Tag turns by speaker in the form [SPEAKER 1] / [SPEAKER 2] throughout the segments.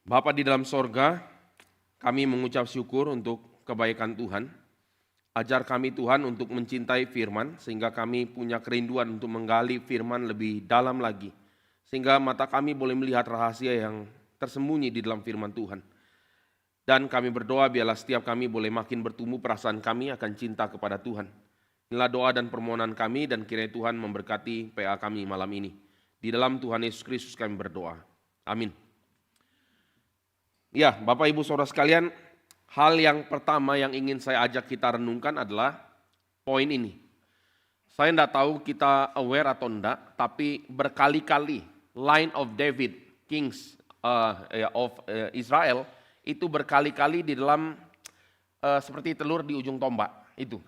[SPEAKER 1] Bapa di dalam sorga, kami mengucap syukur untuk kebaikan Tuhan. Ajar kami Tuhan untuk mencintai firman, sehingga kami punya kerinduan untuk menggali firman lebih dalam lagi. Sehingga mata kami boleh melihat rahasia yang tersembunyi di dalam firman Tuhan. Dan kami berdoa biarlah setiap kami boleh makin bertumbuh perasaan kami akan cinta kepada Tuhan. Inilah doa dan permohonan kami dan kiranya Tuhan memberkati PA kami malam ini. Di dalam Tuhan Yesus Kristus kami berdoa. Amin. Ya, Bapak Ibu Saudara sekalian, hal yang pertama yang ingin saya ajak kita renungkan adalah poin ini. Saya tidak tahu kita aware atau enggak, tapi berkali-kali line of David, kings of Israel, itu berkali-kali di dalam seperti telur di ujung tombak itu.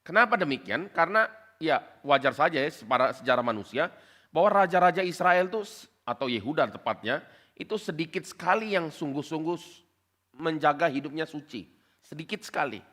[SPEAKER 1] Kenapa demikian? Karena ya wajar saja ya secara manusia bahwa raja-raja Israel itu atau Yehuda tepatnya itu sedikit sekali yang sungguh-sungguh menjaga hidupnya suci. Sedikit sekali.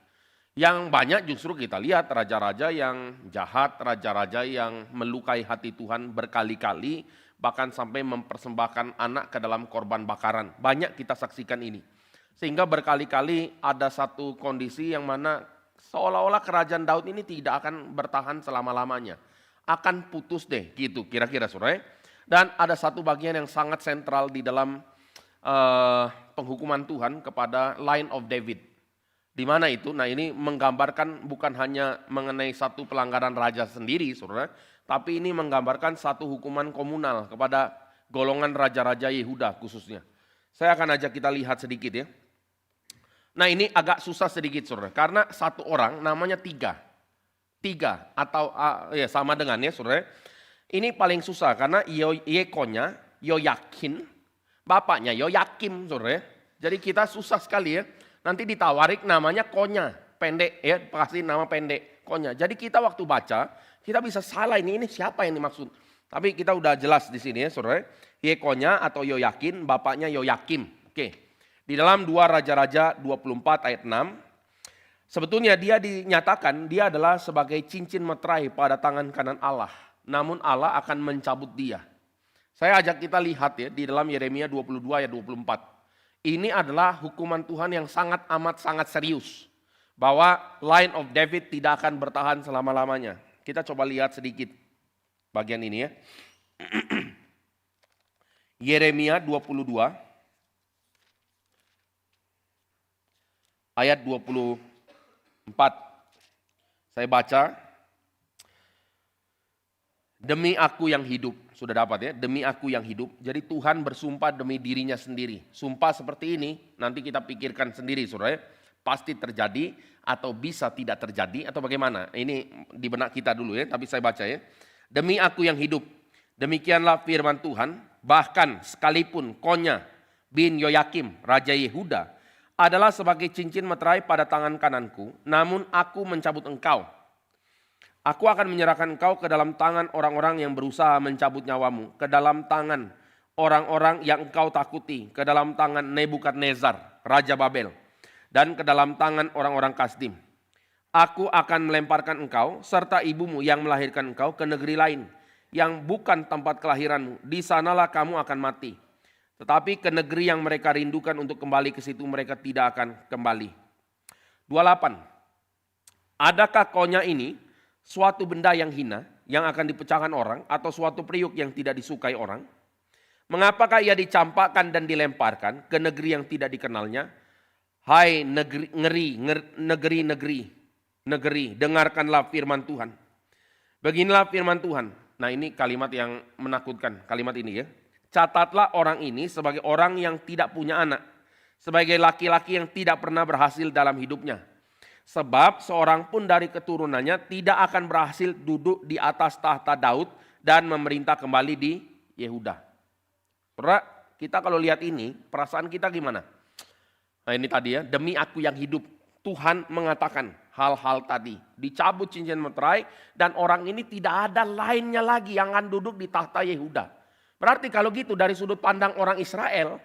[SPEAKER 1] Yang banyak justru kita lihat raja-raja yang jahat, raja-raja yang melukai hati Tuhan berkali-kali, bahkan sampai mempersembahkan anak ke dalam korban bakaran. Banyak kita saksikan ini. Sehingga berkali-kali ada satu kondisi yang mana seolah-olah kerajaan Daud ini tidak akan bertahan selama-lamanya. Akan putus deh gitu kira-kira saudara. Dan ada satu bagian yang sangat sentral di dalam penghukuman Tuhan kepada line of David. Di mana itu? Nah ini menggambarkan bukan hanya mengenai satu pelanggaran raja sendiri saudara, tapi ini menggambarkan satu hukuman komunal kepada golongan raja-raja Yehuda khususnya. Saya akan ajak kita lihat sedikit ya. Nah ini agak susah sedikit saudara, karena satu orang namanya tiga atau ya sama dengan ya saudara. Ini paling susah karena Yekonya, Yoyakin, bapaknya Yoyakim saudara. Jadi kita susah sekali ya. Nanti ditawarik namanya Konya, pendek ya, kasih nama pendek Konya. Jadi kita waktu baca, kita bisa salah ini siapa yang dimaksud. Tapi kita udah jelas di sini ya saudara. Yekonya atau Yoyakin, bapaknya Yoyakim. Oke. Di dalam 2 Raja-Raja 24 ayat 6, sebetulnya dia dinyatakan dia adalah sebagai cincin meterai pada tangan kanan Allah. Namun Allah akan mencabut dia. Saya ajak kita lihat ya di dalam Yeremia 22 ayat 24. Ini adalah hukuman Tuhan yang sangat serius. Bahwa line of David tidak akan bertahan selama-lamanya. Kita coba lihat sedikit bagian ini ya. Yeremia 22 ayat 24. Saya baca. Demi aku yang hidup, sudah dapat ya, demi aku yang hidup. Jadi Tuhan bersumpah demi dirinya sendiri. Sumpah seperti ini nanti kita pikirkan sendiri saudara, pasti terjadi atau bisa tidak terjadi atau bagaimana. Ini di benak kita dulu ya, tapi saya baca ya. Demi aku yang hidup, demikianlah firman Tuhan, bahkan sekalipun Konya bin Yoyakim, Raja Yehuda, adalah sebagai cincin meterai pada tangan kananku, namun aku mencabut engkau. Aku akan menyerahkan engkau ke dalam tangan orang-orang yang berusaha mencabut nyawamu, ke dalam tangan orang-orang yang engkau takuti, ke dalam tangan Nebukadnezar, Raja Babel, dan ke dalam tangan orang-orang Kasdim. Aku akan melemparkan engkau serta ibumu yang melahirkan engkau ke negeri lain, yang bukan tempat kelahiranmu. Di sanalah kamu akan mati. Tetapi ke negeri yang mereka rindukan untuk kembali ke situ mereka tidak akan kembali. 28. Adakah Konya ini suatu benda yang hina yang akan dipecahkan orang atau suatu periuk yang tidak disukai orang? Mengapakah ia dicampakkan dan dilemparkan ke negeri yang tidak dikenalnya? Hai negeri, dengarkanlah firman Tuhan. Beginilah firman Tuhan. Nah ini kalimat yang menakutkan, kalimat ini ya. Catatlah orang ini sebagai orang yang tidak punya anak, sebagai laki-laki yang tidak pernah berhasil dalam hidupnya. Sebab seorang pun dari keturunannya tidak akan berhasil duduk di atas tahta Daud dan memerintah kembali di Yehuda. Saudara, kita kalau lihat ini, perasaan kita gimana? Nah ini tadi ya, demi aku yang hidup. Tuhan mengatakan hal-hal tadi. Dicabut cincin meterai dan orang ini tidak ada lainnya lagi yang akan duduk di tahta Yehuda. Berarti kalau gitu dari sudut pandang orang Israel,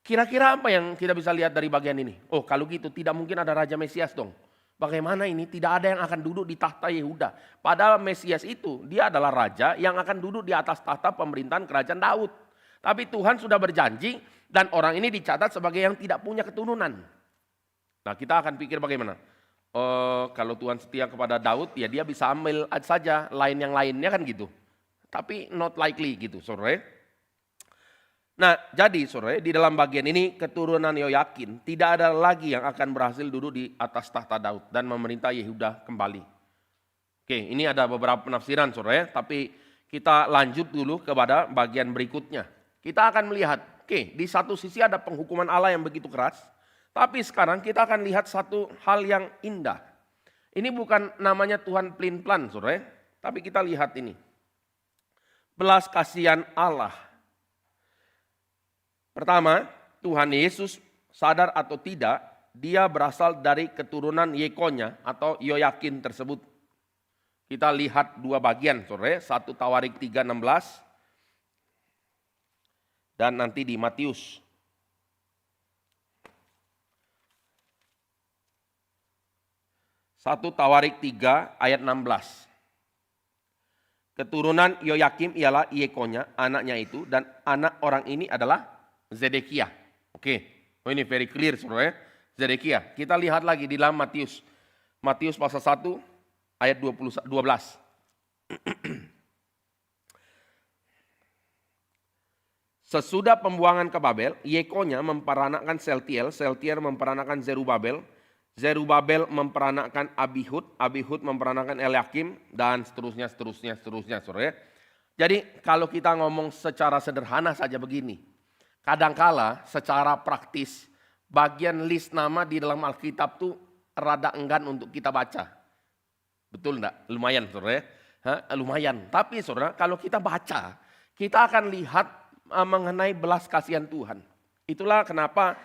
[SPEAKER 1] kira-kira apa yang kita bisa lihat dari bagian ini? Oh kalau gitu tidak mungkin ada Raja Mesias dong. Bagaimana ini? Tidak ada yang akan duduk di tahta Yehuda. Padahal Mesias itu, dia adalah raja yang akan duduk di atas tahta pemerintahan kerajaan Daud. Tapi Tuhan sudah berjanji Dan orang ini dicatat sebagai yang tidak punya keturunan. Nah, kita akan pikir bagaimana? Kalau Tuhan setia kepada Daud, ya dia bisa ambil saja lain yang lainnya kan gitu. Tapi not likely gitu, saudara. Nah, jadi saudara, di dalam bagian ini keturunan Yoyakin tidak ada lagi yang akan berhasil duduk di atas tahta Daud dan memerintah Yehuda kembali. Oke, ini ada beberapa penafsiran saudara, tapi kita lanjut dulu kepada bagian berikutnya. Kita akan melihat, oke, di satu sisi ada penghukuman Allah yang begitu keras. Tapi sekarang kita akan lihat satu hal yang indah. Ini bukan namanya Tuhan pelin-pelan, saudara. Tapi kita lihat ini. Belas kasihan Allah. Pertama, Tuhan Yesus sadar atau tidak, dia berasal dari keturunan Yekonya atau Yoyakin tersebut. Kita lihat dua bagian, saudara. 1 Tawarik 3:16 dan nanti di Matius. 1 Tawarik 3 ayat 16. Keturunan Yoyakim ialah Yekonya, anaknya itu, dan anak orang ini adalah Zedekia. Oke, ini very clear saudara. Zedekia. Kita lihat lagi di dalam Matius. Matius pasal 1 ayat 12. Sesudah pembuangan ke Babel, Yekonya memperanakkan Seltiel, Seltiel memperanakkan Zerubabel, Zerubabel memperanakkan Abihud, Abihud memperanakkan Eliakim, dan seterusnya. Saudara. Jadi kalau kita ngomong secara sederhana saja begini, kadangkala secara praktis bagian list nama di dalam Alkitab tuh rada enggan untuk kita baca. Betul enggak? Lumayan saudara. Lumayan. Tapi saudara, kalau kita baca, kita akan lihat mengenai belas kasihan Tuhan. Itulah kenapa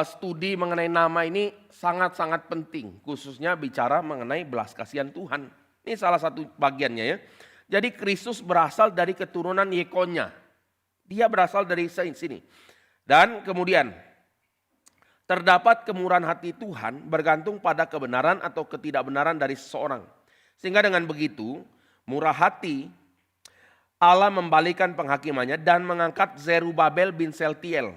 [SPEAKER 1] studi mengenai nama ini sangat-sangat penting, khususnya bicara mengenai belas kasihan Tuhan. Ini salah satu bagiannya ya. Jadi Kristus berasal dari keturunan Yekonya. Dia berasal dari sini. Dan kemudian terdapat kemurahan hati Tuhan bergantung pada kebenaran atau ketidakbenaran dari seseorang. Sehingga dengan begitu, murah hati Allah membalikan penghakimannya dan mengangkat Zerubabel bin Seltiel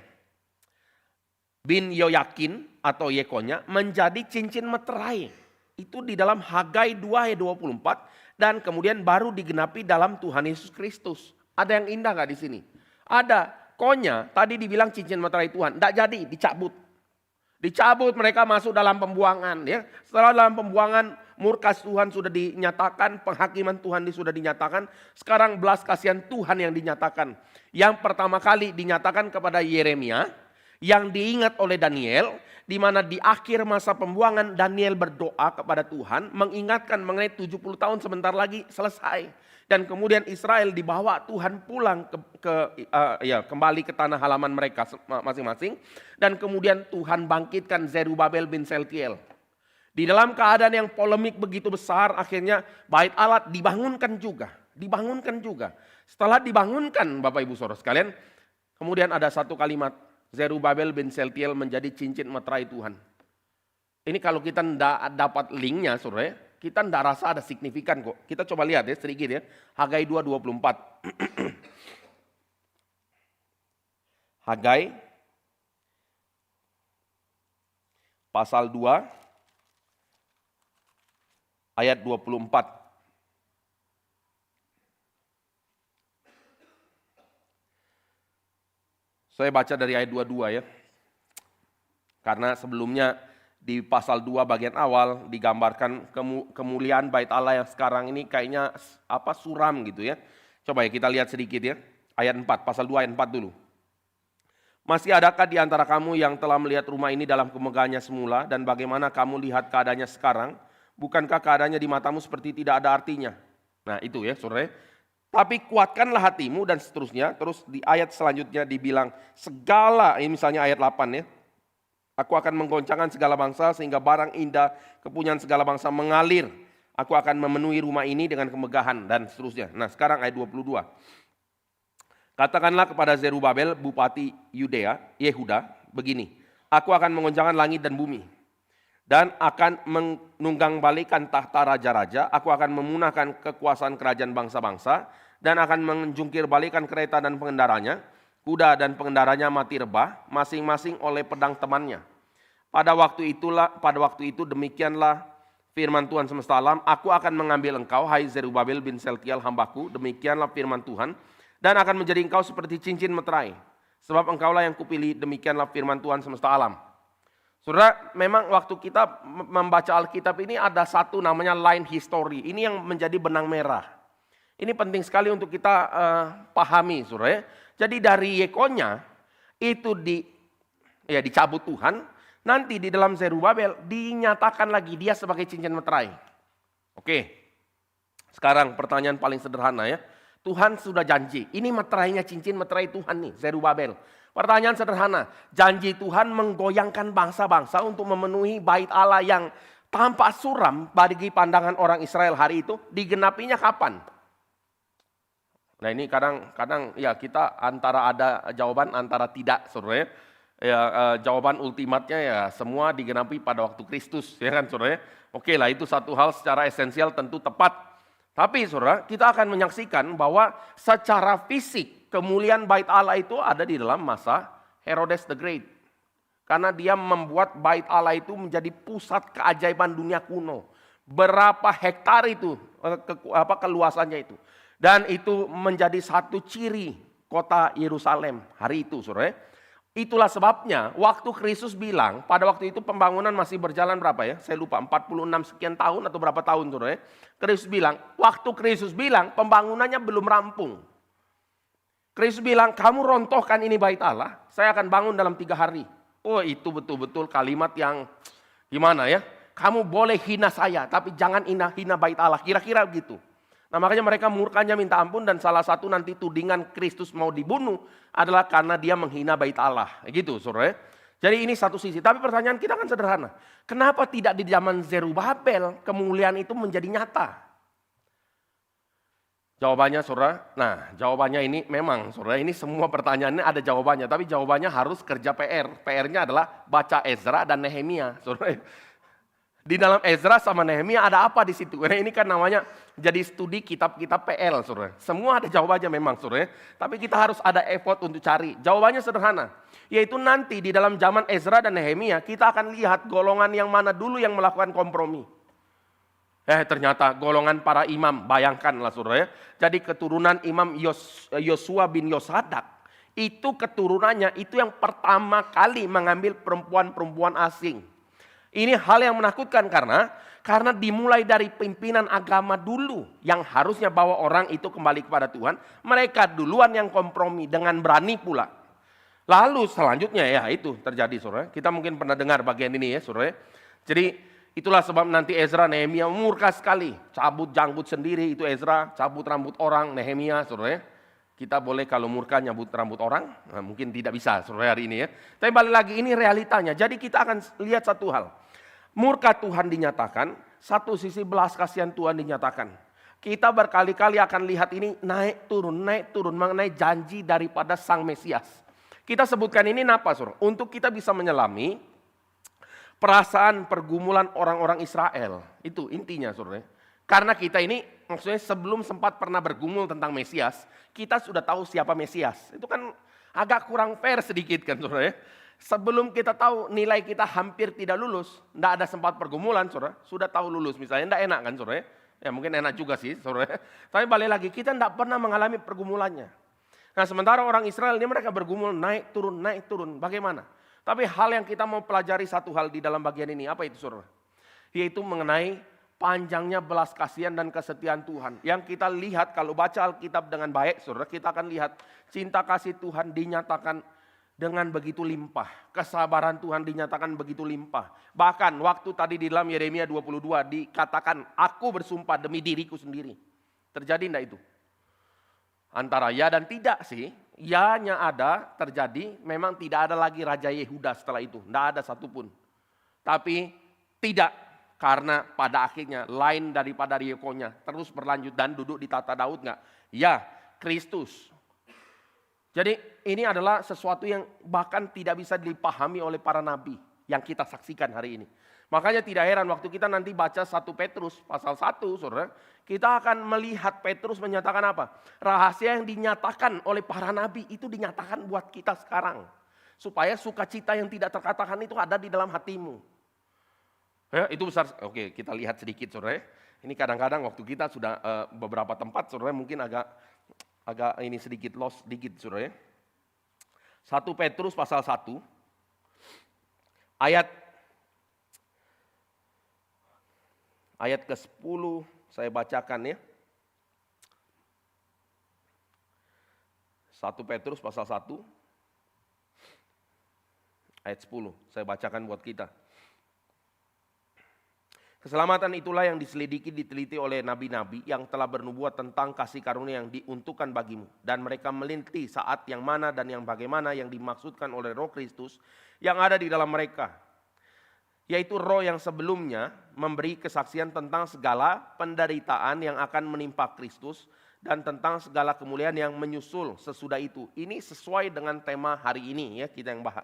[SPEAKER 1] bin Yoyakin atau Yekonya menjadi cincin meterai. Itu di dalam Hagai 2 ayat 24 dan kemudian baru digenapi dalam Tuhan Yesus Kristus. Ada yang indah gak di sini? Ada. Konya tadi dibilang cincin meterai Tuhan, tidak jadi, dicabut. Dicabut, mereka masuk dalam pembuangan. Ya. Setelah dalam pembuangan murka Tuhan sudah dinyatakan, penghakiman Tuhan sudah dinyatakan. Sekarang belas kasihan Tuhan yang dinyatakan. Yang pertama kali dinyatakan kepada Yeremia, yang diingat oleh Daniel, di mana di akhir masa pembuangan Daniel berdoa kepada Tuhan, mengingatkan mengenai 70 tahun sebentar lagi selesai. Dan kemudian Israel dibawa Tuhan pulang kembali ke tanah halaman mereka masing-masing. Dan kemudian Tuhan bangkitkan Zerubabel bin Seltiel. Di dalam keadaan yang polemik begitu besar, akhirnya bait Allah dibangunkan juga. Setelah dibangunkan Bapak Ibu Saudara sekalian, kemudian ada satu kalimat, Zerubabel bin Seltiel menjadi cincin meterai Tuhan. Ini kalau kita tidak dapat linknya saudara, kita tidak rasa ada signifikan kok. Kita coba lihat ya sedikit ya. Hagai 2:24. Hagai pasal 2 ayat 24. Saya baca dari ayat 22 ya. Karena sebelumnya di pasal 2 bagian awal digambarkan kemuliaan bait Allah yang sekarang ini kayaknya suram gitu ya. Coba ya kita lihat sedikit ya. Ayat 4, pasal 2 ayat 4 dulu. Masih adakah di antara kamu yang telah melihat rumah ini dalam kemegahannya semula dan bagaimana kamu lihat keadaannya sekarang? Bukankah keadaannya di matamu seperti tidak ada artinya? Nah itu ya saudara. Tapi kuatkanlah hatimu dan seterusnya. Terus di ayat selanjutnya dibilang segala, ini misalnya ayat 8 ya. Aku akan menggoncangkan segala bangsa sehingga barang indah kepunyaan segala bangsa mengalir. Aku akan memenuhi rumah ini dengan kemegahan dan seterusnya. Nah sekarang ayat 22. Katakanlah kepada Zerubabel bupati Yehuda begini. Aku akan menggoncangkan langit dan bumi. Dan akan menunggang balikan tahta raja-raja. Aku akan memunahkan kekuasaan kerajaan bangsa-bangsa. Dan akan menjungkir balikan kereta dan pengendaranya. Kuda dan pengendaranya mati rebah, masing-masing oleh pedang temannya. Pada waktu itu demikianlah firman Tuhan semesta alam, aku akan mengambil engkau, hai Zerubabel bin Seltiel hambaku, demikianlah firman Tuhan, dan akan menjadi engkau seperti cincin meterai. Sebab engkaulah yang kupilih, demikianlah firman Tuhan semesta alam. Saudara, memang waktu kita membaca Alkitab ini ada satu namanya line history. Ini yang menjadi benang merah. Ini penting sekali untuk kita pahami, saudara. Jadi dari Yekonya itu dicabut Tuhan. Nanti di dalam Zerubabel dinyatakan lagi dia sebagai cincin meterai. Oke, sekarang pertanyaan paling sederhana ya. Tuhan sudah janji, ini meterainya cincin meterai Tuhan nih, Zerubabel. Pertanyaan sederhana, janji Tuhan menggoyangkan bangsa-bangsa untuk memenuhi bait Allah yang tampak suram bagi pandangan orang Israel hari itu, digenapinya kapan? Nah ini kadang-kadang ya kita antara ada jawaban antara tidak, saudara. Ya, jawaban ultimatnya ya semua digenapi pada waktu Kristus, ya kan saudara. Oke lah, itu satu hal secara esensial tentu tepat. Tapi saudara, kita akan menyaksikan bahwa secara fisik kemuliaan bait Allah itu ada di dalam masa Herodes the Great. Karena dia membuat bait Allah itu menjadi pusat keajaiban dunia kuno. Berapa hektar itu, keluasannya itu. Dan itu menjadi satu ciri kota Yerusalem hari itu, saudara. Itulah sebabnya waktu Kristus bilang, pada waktu itu pembangunan masih berjalan berapa ya? Saya lupa, 46 sekian tahun atau berapa tahun, saudara. Kristus bilang, waktu Kristus bilang pembangunannya belum rampung. Kristus bilang, kamu rontohkan ini bait Allah, saya akan bangun dalam 3 hari. Oh itu betul-betul kalimat yang gimana ya? Kamu boleh hina saya, tapi jangan hina bait Allah, kira-kira begitu. Nah makanya mereka murkanya minta ampun dan salah satu nanti tudingan Kristus mau dibunuh adalah karena dia menghina bait Allah. Gitu saudara. Jadi ini satu sisi. Tapi pertanyaan kita kan sederhana. Kenapa tidak di zaman Zerubabel kemuliaan itu menjadi nyata? Jawabannya saudara, nah jawabannya ini memang saudara ini semua pertanyaannya ada jawabannya. Tapi jawabannya harus kerja PR. PR-nya adalah baca Ezra dan Nehemia saudara. Di dalam Ezra sama Nehemia ada apa di situ? Karena ini kan namanya jadi studi kitab-kitab PL, saudara. Semua ada jawabannya memang, saudara. Tapi kita harus ada effort untuk cari. Jawabannya sederhana, yaitu nanti di dalam zaman Ezra dan Nehemia kita akan lihat golongan yang mana dulu yang melakukan kompromi. Ternyata golongan para imam, bayangkanlah, saudara. Jadi keturunan Imam Yosua bin Yosadak itu keturunannya itu yang pertama kali mengambil perempuan-perempuan asing. Ini hal yang menakutkan karena dimulai dari pimpinan agama dulu yang harusnya bawa orang itu kembali kepada Tuhan. Mereka duluan yang kompromi dengan berani pula. Lalu selanjutnya ya itu terjadi saudara. Kita mungkin pernah dengar bagian ini ya saudara. Jadi itulah sebab nanti Ezra Nehemia murka sekali. Cabut janggut sendiri itu Ezra, cabut rambut orang Nehemia saudara. Kita boleh kalau murka nyabut rambut orang, nah, mungkin tidak bisa saudara hari ini ya. Tapi balik lagi ini realitanya. Jadi kita akan lihat satu hal. Murka Tuhan dinyatakan, satu sisi belas kasihan Tuhan dinyatakan. Kita berkali-kali akan lihat ini naik turun mengenai janji daripada Sang Mesias. Kita sebutkan ini apa saudara? Untuk kita bisa menyelami perasaan pergumulan orang-orang Israel. Itu intinya saudara. Karena kita ini maksudnya sebelum sempat pernah bergumul tentang Mesias, kita sudah tahu siapa Mesias. Itu kan agak kurang fair sedikit kan saudara ya. Sebelum kita tahu nilai kita hampir tidak lulus, tidak ada sempat pergumulan, saudara, sudah tahu lulus misalnya, tidak enak kan, saudara? Ya mungkin enak juga sih, saudara. Tapi balik lagi, kita tidak pernah mengalami pergumulannya. Nah sementara orang Israel ini mereka bergumul naik turun, bagaimana? Tapi hal yang kita mau pelajari satu hal di dalam bagian ini, apa itu saudara? Yaitu mengenai panjangnya belas kasihan dan kesetiaan Tuhan. Yang kita lihat kalau baca Alkitab dengan baik, saudara, kita akan lihat cinta kasih Tuhan dinyatakan dengan begitu limpah, kesabaran Tuhan dinyatakan begitu limpah. Bahkan waktu tadi di dalam Yeremia 22 dikatakan, aku bersumpah demi diriku sendiri. Terjadi enggak itu? Antara ya dan tidak sih. Ya-nya ada, terjadi, memang tidak ada lagi Raja Yehuda setelah itu. Enggak ada satupun. Tapi tidak, karena pada akhirnya lain daripada Yekonya terus berlanjut dan duduk di tata Daud enggak? Ya, Kristus. Jadi ini adalah sesuatu yang bahkan tidak bisa dipahami oleh para nabi. yang kita saksikan hari ini. Makanya tidak heran waktu kita nanti baca 1 Petrus pasal 1, saudara, kita akan melihat Petrus menyatakan apa? Rahasia yang dinyatakan oleh para nabi itu dinyatakan buat kita sekarang. Supaya sukacita yang tidak terkatakan itu ada di dalam hatimu. Ya, itu besar. Oke, kita lihat sedikit, saudara. Ini kadang-kadang waktu kita sudah beberapa tempat, saudara, mungkin agak ini sedikit lost sedikit, saudara. 1 Petrus pasal 1 ayat ke-10 saya bacakan ya. 1 Petrus pasal 1 ayat 10 saya bacakan buat kita. Keselamatan itulah yang diteliti oleh nabi-nabi yang telah bernubuat tentang kasih karunia yang diuntukkan bagimu. Dan mereka melinti saat yang mana dan yang bagaimana yang dimaksudkan oleh Roh Kristus yang ada di dalam mereka. Yaitu roh yang sebelumnya memberi kesaksian tentang segala penderitaan yang akan menimpa Kristus dan tentang segala kemuliaan yang menyusul sesudah itu. Ini sesuai dengan tema hari ini ya,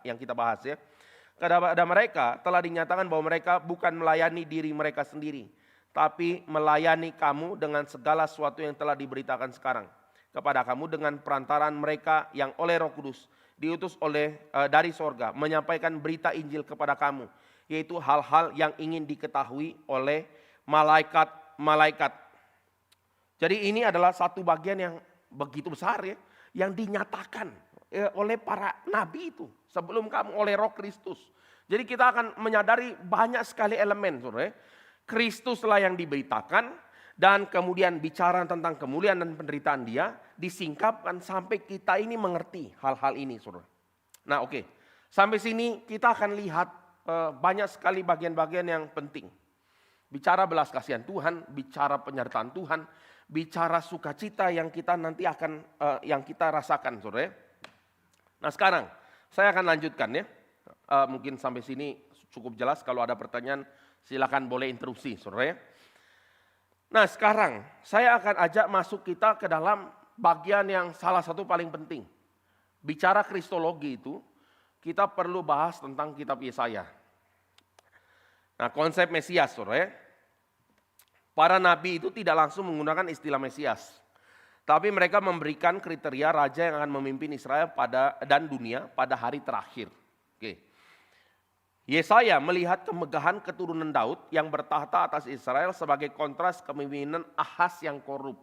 [SPEAKER 1] yang kita bahas ya. Kepada mereka telah dinyatakan bahwa mereka bukan melayani diri mereka sendiri, tapi melayani kamu dengan segala sesuatu yang telah diberitakan sekarang kepada kamu dengan perantaraan mereka yang oleh Roh Kudus diutus dari sorga menyampaikan berita Injil kepada kamu, yaitu hal-hal yang ingin diketahui oleh malaikat-malaikat. Jadi ini adalah satu bagian yang begitu besar ya, yang dinyatakan oleh para nabi itu sebelum kamu oleh Roh Kristus. Jadi kita akan menyadari banyak sekali elemen, saudara. Kristuslah yang diberitakan dan kemudian bicara tentang kemuliaan dan penderitaan dia disingkapkan sampai kita ini mengerti hal-hal ini, saudara. Nah, oke. Sampai sini kita akan lihat banyak sekali bagian-bagian yang penting. Bicara belas kasihan Tuhan, bicara penyertaan Tuhan, bicara sukacita yang kita nanti akan yang kita rasakan, saudara. Nah sekarang saya akan lanjutkan ya, mungkin sampai sini cukup jelas. Kalau ada pertanyaan silakan boleh interupsi, saudara ya. Nah sekarang saya akan ajak masuk kita ke dalam bagian yang salah satu paling penting. Bicara kristologi itu kita perlu bahas tentang kitab Yesaya. Nah konsep Mesias, saudara ya. Para nabi itu tidak langsung menggunakan istilah Mesias. Tapi mereka memberikan kriteria raja yang akan memimpin Israel dan dunia pada hari terakhir. Oke. Yesaya melihat kemegahan keturunan Daud yang bertahta atas Israel sebagai kontras kepemimpinan Ahas yang korup.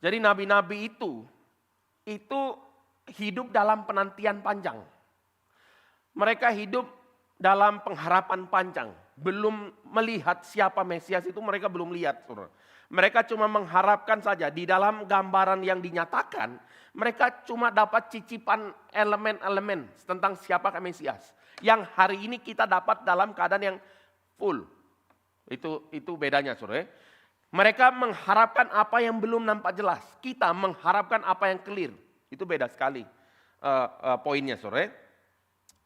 [SPEAKER 1] Jadi nabi-nabi itu hidup dalam penantian panjang. Mereka hidup dalam pengharapan panjang. Belum melihat siapa Mesias itu, mereka belum lihat, saudara. Mereka cuma mengharapkan saja di dalam gambaran yang dinyatakan, mereka cuma dapat cicipan elemen-elemen tentang siapa Mesias. Yang hari ini kita dapat dalam keadaan yang full. Itu bedanya, saudara. Mereka mengharapkan apa yang belum nampak jelas. Kita mengharapkan apa yang clear. Itu beda sekali poinnya, saudara.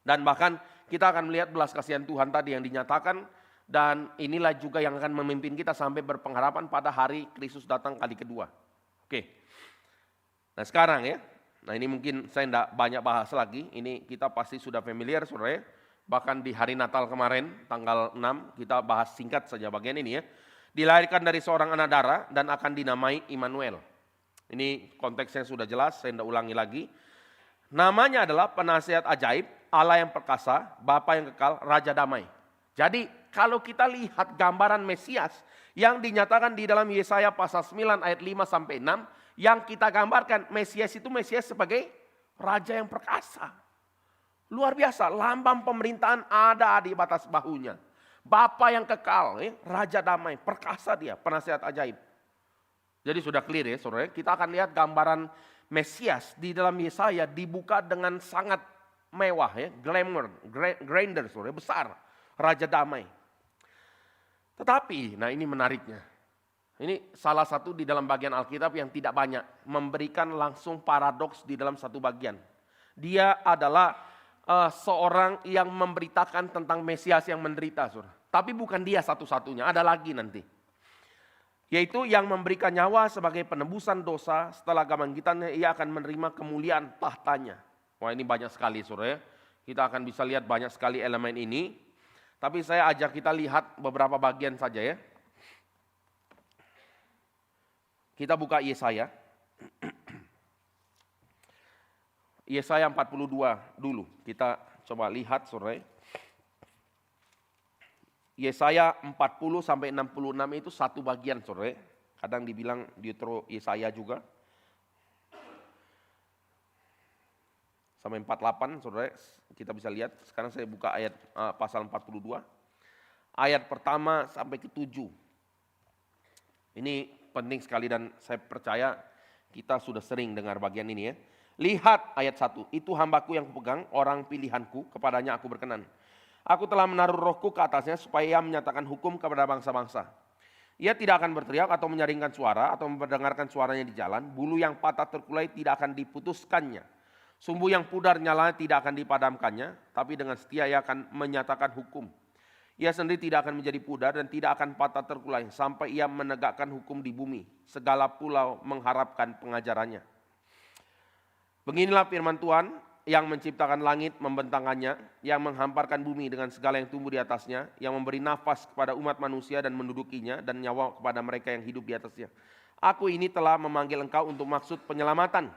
[SPEAKER 1] Dan bahkan kita akan melihat belas kasihan Tuhan tadi yang dinyatakan. Dan inilah juga yang akan memimpin kita sampai berpengharapan pada hari Kristus datang kali kedua. Oke. Nah sekarang ya, nah ini mungkin saya tidak banyak bahas lagi. Ini kita pasti sudah familiar, saudara. Bahkan di hari Natal kemarin, tanggal 6, kita bahas singkat saja bagian ini ya. Dilahirkan dari seorang anak darah dan akan dinamai Immanuel. Ini konteksnya sudah jelas, saya tidak ulangi lagi. Namanya adalah penasihat ajaib, Allah yang perkasa, Bapa yang kekal, Raja damai. Jadi kalau kita lihat gambaran Mesias yang dinyatakan di dalam Yesaya pasal 9 ayat 5 sampai 6, yang kita gambarkan Mesias itu Mesias sebagai raja yang perkasa. Luar biasa, lambang pemerintahan ada di batas bahunya. Bapa yang kekal, Raja damai, perkasa dia, penasihat ajaib. Jadi sudah clear ya saudara, kita akan lihat gambaran Mesias di dalam Yesaya dibuka dengan sangat mewah ya, glamour, grandeur saudara, besar. Raja damai. Tetapi, nah ini menariknya. Ini salah satu di dalam bagian Alkitab yang tidak banyak. Memberikan langsung paradoks di dalam satu bagian. Dia adalah seorang yang memberitakan tentang Mesias yang menderita. Saudara. Tapi bukan dia satu-satunya, ada lagi nanti. Yaitu yang memberikan nyawa sebagai penebusan dosa. Setelah kebangkitannya ia akan menerima kemuliaan tahtanya. Wah ini banyak sekali saudara. Kita akan bisa lihat banyak sekali elemen ini. Tapi saya ajak kita lihat beberapa bagian saja ya. Kita buka Yesaya. Yesaya 42 dulu. Kita coba lihat saudara. Yesaya 40 sampai 66 itu satu bagian saudara. Kadang dibilang Deutero Yesaya juga. Sampai 48 saudara, kita bisa lihat. Sekarang saya buka ayat pasal 42. Ayat pertama sampai ke-7. Ini penting sekali dan saya percaya kita sudah sering dengar bagian ini ya. Lihat ayat 1, itu hambaku yang kupegang, orang pilihanku, kepadanya aku berkenan. Aku telah menaruh rohku ke atasnya supaya ia menyatakan hukum kepada bangsa-bangsa. Ia tidak akan berteriak atau menyaringkan suara atau mendengarkan suaranya di jalan. Bulu yang patah terkulai tidak akan diputuskannya. Sumbu yang pudar nyalanya tidak akan dipadamkannya, tapi dengan setia ia akan menyatakan hukum. Ia sendiri tidak akan menjadi pudar dan tidak akan patah terkulai sampai ia menegakkan hukum di bumi. Segala pulau mengharapkan pengajarannya. Beginilah firman Tuhan yang menciptakan langit membentangkannya, yang menghamparkan bumi dengan segala yang tumbuh di atasnya, yang memberi nafas kepada umat manusia dan mendudukinya, dan nyawa kepada mereka yang hidup di atasnya. Aku ini telah memanggil engkau untuk maksud penyelamatan.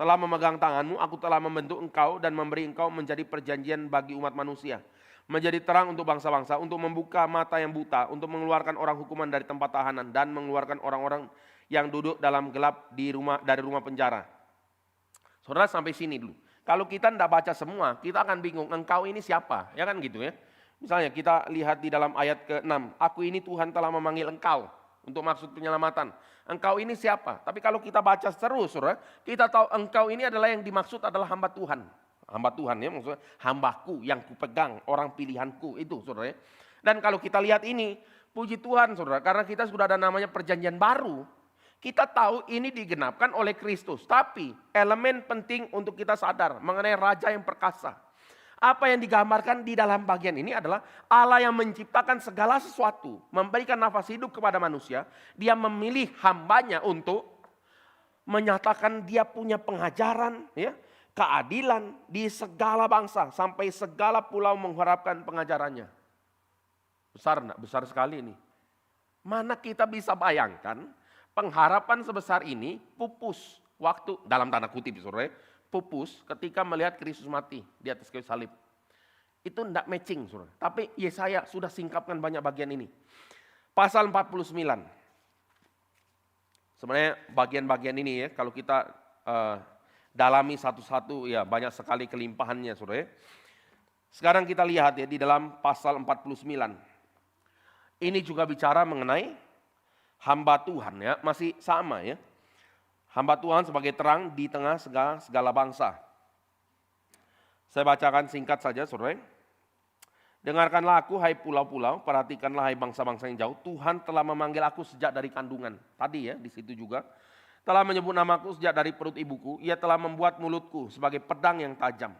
[SPEAKER 1] Telah memegang tanganmu, aku telah membentuk engkau dan memberi engkau menjadi perjanjian bagi umat manusia. Menjadi terang untuk bangsa-bangsa, untuk membuka mata yang buta, untuk mengeluarkan orang hukuman dari tempat tahanan, dan mengeluarkan orang-orang yang duduk dalam gelap dari rumah penjara. Saudara sampai sini dulu. Kalau kita tidak baca semua, kita akan bingung, engkau ini siapa? Ya kan gitu ya. Misalnya kita lihat di dalam ayat ke-6, aku ini Tuhan telah memanggil engkau untuk maksud penyelamatan. Engkau ini siapa? Tapi kalau kita baca terus, saudara, kita tahu engkau ini adalah yang dimaksud adalah hamba Tuhan. Hamba Tuhan ya, maksudnya hambaku yang kupegang, orang pilihanku itu saudara. Dan kalau kita lihat ini, puji Tuhan saudara, karena kita sudah ada namanya perjanjian baru. Kita tahu ini digenapkan oleh Kristus. Tapi elemen penting untuk kita sadar mengenai Raja yang perkasa. Apa yang digambarkan di dalam bagian ini adalah Allah yang menciptakan segala sesuatu, memberikan nafas hidup kepada manusia. Dia memilih hambanya untuk menyatakan dia punya pengajaran, ya, keadilan di segala bangsa sampai segala pulau mengharapkan pengajarannya. Besar enggak? Besar sekali ini. Mana kita bisa bayangkan pengharapan sebesar ini pupus waktu dalam tanda kutip saudara. Pupus ketika melihat Kristus mati di atas kayu salib. Itu tidak matching saudara. Tapi Yesaya sudah singkapkan banyak bagian ini. Pasal 49. Sebenarnya bagian-bagian ini ya kalau kita dalami satu-satu ya banyak sekali kelimpahannya saudara. Sekarang kita lihat ya di dalam pasal 49. Ini juga bicara mengenai hamba Tuhan ya, masih sama ya. Hamba Tuhan sebagai terang di tengah segala bangsa. Saya bacakan singkat saja saudara. Dengarkanlah aku hai pulau-pulau, perhatikanlah hai bangsa-bangsa yang jauh. Tuhan telah memanggil aku sejak dari kandungan. Tadi ya di situ juga. Telah menyebut namaku sejak dari perut ibuku. Ia telah membuat mulutku sebagai pedang yang tajam.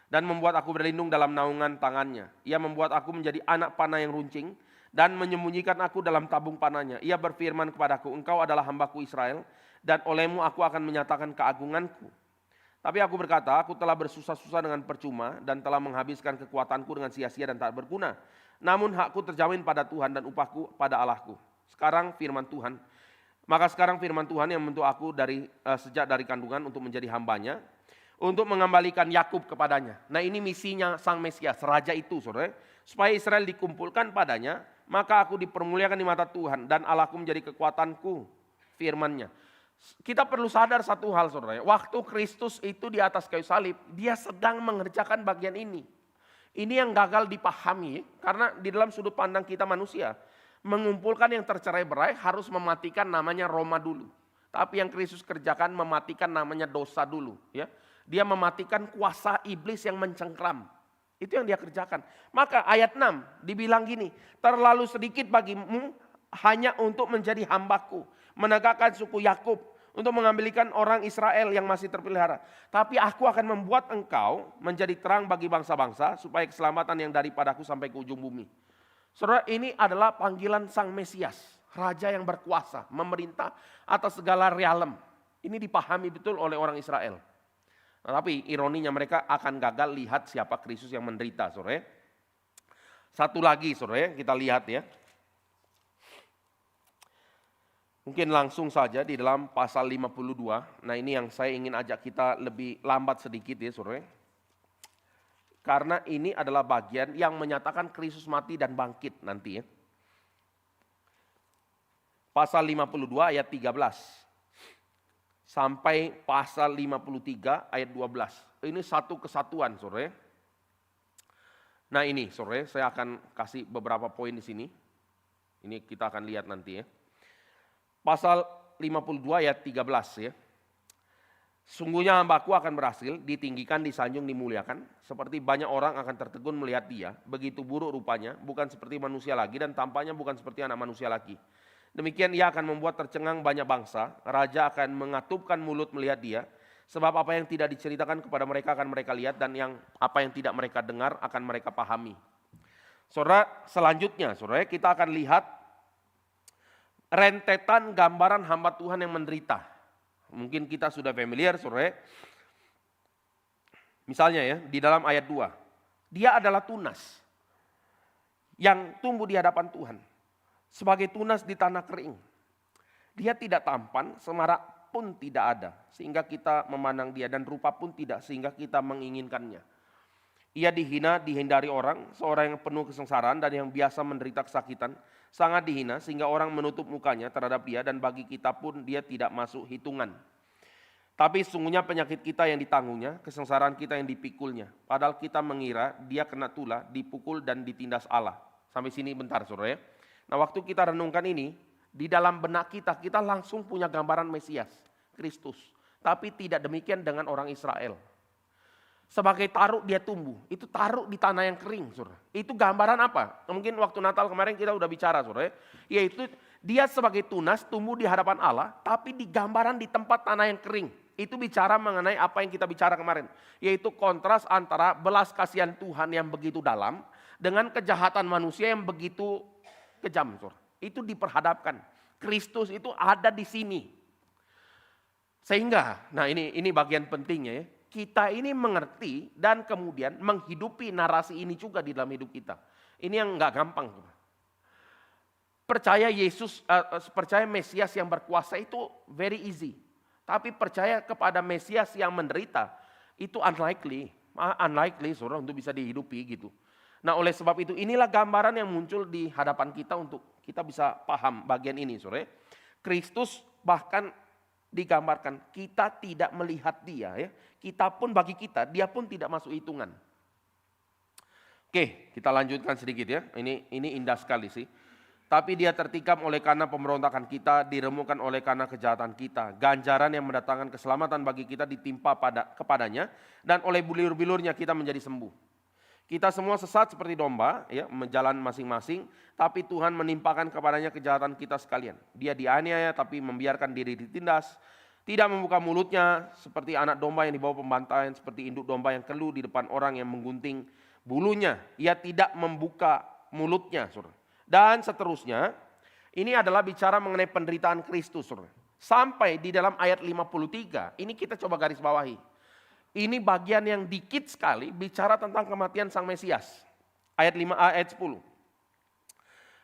[SPEAKER 1] Dan membuat aku berlindung dalam naungan tangannya. Ia membuat aku menjadi anak panah yang runcing. Dan menyembunyikan aku dalam tabung panahnya. Ia berfirman kepadaku, engkau adalah hambaku Israel. Dan olehmu aku akan menyatakan keagunganku. Tapi aku berkata, aku telah bersusah-susah dengan percuma dan telah menghabiskan kekuatanku dengan sia-sia dan tak berguna. Namun hakku terjamin pada Tuhan dan upahku pada Allahku. Sekarang firman Tuhan. Maka sekarang firman Tuhan yang membentuk aku sejak dari kandungan untuk menjadi hambanya. Untuk mengembalikan Yakub kepadanya. Nah ini misinya Sang Mesias, Raja itu saudara. Supaya Israel dikumpulkan padanya. Maka aku dipermuliakan di mata Tuhan dan Allahku menjadi kekuatanku. Firman-Nya. Kita perlu sadar satu hal saudara, waktu Kristus itu di atas kayu salib, dia sedang mengerjakan bagian ini. Ini yang gagal dipahami, karena di dalam sudut pandang kita manusia, mengumpulkan yang tercerai-berai harus mematikan namanya Roma dulu. Tapi yang Kristus kerjakan mematikan namanya dosa dulu. Ya. Dia mematikan kuasa iblis yang mencengkram. Itu yang dia kerjakan. Maka ayat 6 dibilang gini, terlalu sedikit bagimu hanya untuk menjadi hambaku. Menegakkan suku Yakub untuk mengambilkan orang Israel yang masih terpelihara. Tapi aku akan membuat engkau menjadi terang bagi bangsa-bangsa supaya keselamatan yang daripadaku sampai ke ujung bumi. Saudara, ini adalah panggilan Sang Mesias, Raja yang berkuasa, memerintah atas segala realem. Ini dipahami betul oleh orang Israel. Nah, tapi ironinya mereka akan gagal lihat siapa Kristus yang menderita, saudara. Satu lagi saudara, kita lihat ya. Mungkin langsung saja di dalam pasal 52. Nah ini yang saya ingin ajak kita lebih lambat sedikit ya saudara. Karena ini adalah bagian yang menyatakan Kristus mati dan bangkit nanti ya. Pasal 52 ayat 13. Sampai pasal 53 ayat 12. Ini satu kesatuan saudara. Nah ini saudara, saya akan kasih beberapa poin di sini. Ini kita akan lihat nanti ya. Pasal 52 ayat 13 ya. Sungguhnya hambaku akan berhasil, ditinggikan, disanjung, dimuliakan. Seperti banyak orang akan tertegun melihat dia. Begitu buruk rupanya, bukan seperti manusia lagi dan tampaknya bukan seperti anak manusia lagi. Demikian ia akan membuat tercengang banyak bangsa. Raja akan mengatupkan mulut melihat dia. Sebab apa yang tidak diceritakan kepada mereka akan mereka lihat. Dan apa yang tidak mereka dengar akan mereka pahami. Saudara, selanjutnya saudara, kita akan lihat rentetan gambaran hamba Tuhan yang menderita. Mungkin kita sudah familiar saudara. Misalnya ya, di dalam ayat 2. Dia adalah tunas yang tumbuh di hadapan Tuhan. Sebagai tunas di tanah kering. Dia tidak tampan, semarak pun tidak ada. Sehingga kita memandang dia dan rupa pun tidak sehingga kita menginginkannya. Ia dihina, dihindari orang, seorang yang penuh kesengsaraan dan yang biasa menderita kesakitan. Sangat dihina sehingga orang menutup mukanya terhadap dia dan bagi kita pun dia tidak masuk hitungan. Tapi sungguhnya penyakit kita yang ditanggungnya, kesengsaraan kita yang dipikulnya. Padahal kita mengira dia kena tulah, dipukul dan ditindas Allah. Sampai sini bentar saudara ya. Nah waktu kita renungkan ini, di dalam benak kita, kita langsung punya gambaran Mesias, Kristus. Tapi tidak demikian dengan orang Israel. Sebagai taruk dia tumbuh, itu taruk di tanah yang kering saudara. Itu gambaran apa? Mungkin waktu Natal kemarin kita udah bicara saudara. Yaitu dia sebagai tunas tumbuh di hadapan Allah, tapi di gambaran di tempat tanah yang kering. Itu bicara mengenai apa yang kita bicara kemarin. Yaitu kontras antara belas kasihan Tuhan yang begitu dalam, dengan kejahatan manusia yang begitu kejam saudara. Itu diperhadapkan. Kristus itu ada di sini. Sehingga, nah ini bagian pentingnya ya. Kita ini mengerti dan kemudian menghidupi narasi ini juga di dalam hidup kita. Ini yang nggak gampang. Percaya percaya Mesias yang berkuasa itu very easy. Tapi percaya kepada Mesias yang menderita itu unlikely saudara untuk bisa dihidupi gitu. Nah oleh sebab itu inilah gambaran yang muncul di hadapan kita untuk kita bisa paham bagian ini saudara. Kristus bahkan digambarkan kita tidak melihat dia ya. Kita pun bagi kita, dia pun tidak masuk hitungan. Oke, kita lanjutkan sedikit ya. Ini indah sekali sih. Tapi dia tertikam oleh karena pemberontakan kita, diremukkan oleh karena kejahatan kita. Ganjaran yang mendatangkan keselamatan bagi kita ditimpa kepadanya dan oleh bilur-bilurnya kita menjadi sembuh. Kita semua sesat seperti domba, ya, menjalan masing-masing, tapi Tuhan menimpakan kepadanya kejahatan kita sekalian. Dia dianiaya tapi membiarkan diri ditindas. Tidak membuka mulutnya seperti anak domba yang dibawa pembantaian, seperti induk domba yang keluh di depan orang yang menggunting bulunya. Ia tidak membuka mulutnya, saudara. Dan seterusnya, ini adalah bicara mengenai penderitaan Kristus, saudara. Sampai di dalam ayat 53, ini kita coba garis bawahi. Ini bagian yang dikit sekali bicara tentang kematian Sang Mesias. Ayat 10.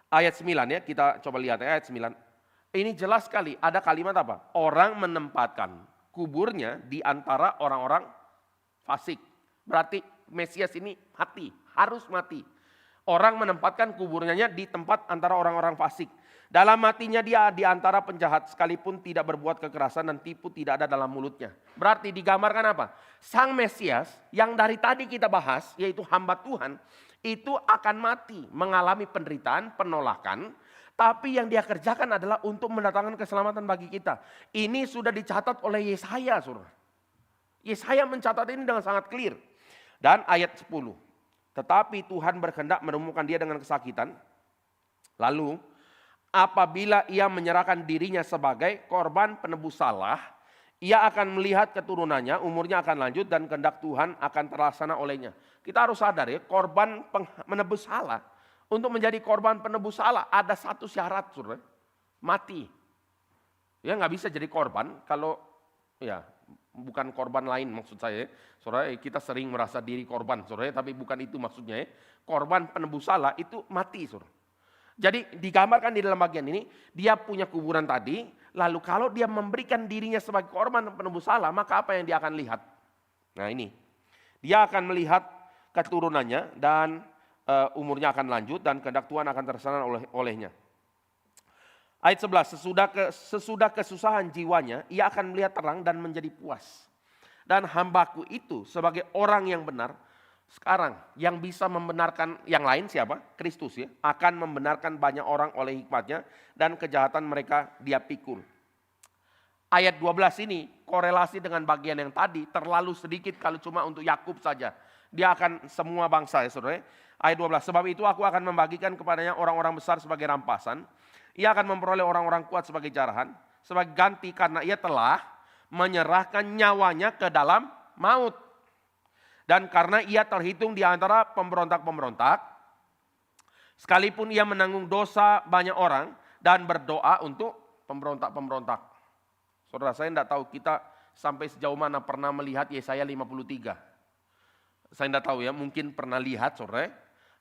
[SPEAKER 1] Ayat 9 ya, kita coba lihat ya, ayat 9. Ini jelas sekali, ada kalimat apa? Orang menempatkan kuburnya di antara orang-orang fasik. Berarti Mesias ini mati, harus mati. Orang menempatkan kuburnya di tempat antara orang-orang fasik. Dalam matinya dia di antara penjahat, sekalipun tidak berbuat kekerasan dan tipu tidak ada dalam mulutnya. Berarti digambarkan apa? Sang Mesias yang dari tadi kita bahas, yaitu hamba Tuhan, itu akan mati, mengalami penderitaan, penolakan. Tapi yang dia kerjakan adalah untuk mendatangkan keselamatan bagi kita. Ini sudah dicatat oleh Yesaya, saudara. Yesaya mencatat ini dengan sangat clear. Dan ayat 10. Tetapi Tuhan berkehendak menemukan dia dengan kesakitan. Lalu apabila ia menyerahkan dirinya sebagai korban penebus salah, ia akan melihat keturunannya, umurnya akan lanjut dan kehendak Tuhan akan terlaksana olehnya. Kita harus sadar ya, korban menebus salah. Untuk menjadi korban penebus salah ada satu syarat, saudara, mati. Ya nggak bisa jadi korban kalau ya bukan korban lain maksud saya. Saudara, kita sering merasa diri korban, saudara, tapi bukan itu maksudnya. Korban penebus salah itu mati, saudara. Jadi digambarkan di dalam bagian ini, dia punya kuburan tadi, lalu kalau dia memberikan dirinya sebagai korban penebus salah, maka apa yang dia akan lihat? Nah ini, dia akan melihat keturunannya dan umurnya akan lanjut dan kehendak Tuhan akan terlaksana olehnya. Ayat 11, sesudah kesusahan jiwanya, ia akan melihat terang dan menjadi puas. Dan hambaku itu sebagai orang yang benar, sekarang yang bisa membenarkan yang lain siapa? Kristus ya. Akan membenarkan banyak orang oleh hikmatnya dan kejahatan mereka dia pikul. Ayat 12 ini korelasi dengan bagian yang tadi terlalu sedikit kalau cuma untuk Yakub saja. Dia akan semua bangsa ya saudara. Ayat 12, sebab itu aku akan membagikan kepadanya orang-orang besar sebagai rampasan. Ia akan memperoleh orang-orang kuat sebagai jarahan. Sebagai ganti karena ia telah menyerahkan nyawanya ke dalam maut. Dan karena ia terhitung di antara pemberontak-pemberontak, sekalipun ia menanggung dosa banyak orang dan berdoa untuk pemberontak-pemberontak. Saudara, saya tidak tahu kita sampai sejauh mana pernah melihat Yesaya 53. Saya tidak tahu ya, mungkin pernah lihat saudara,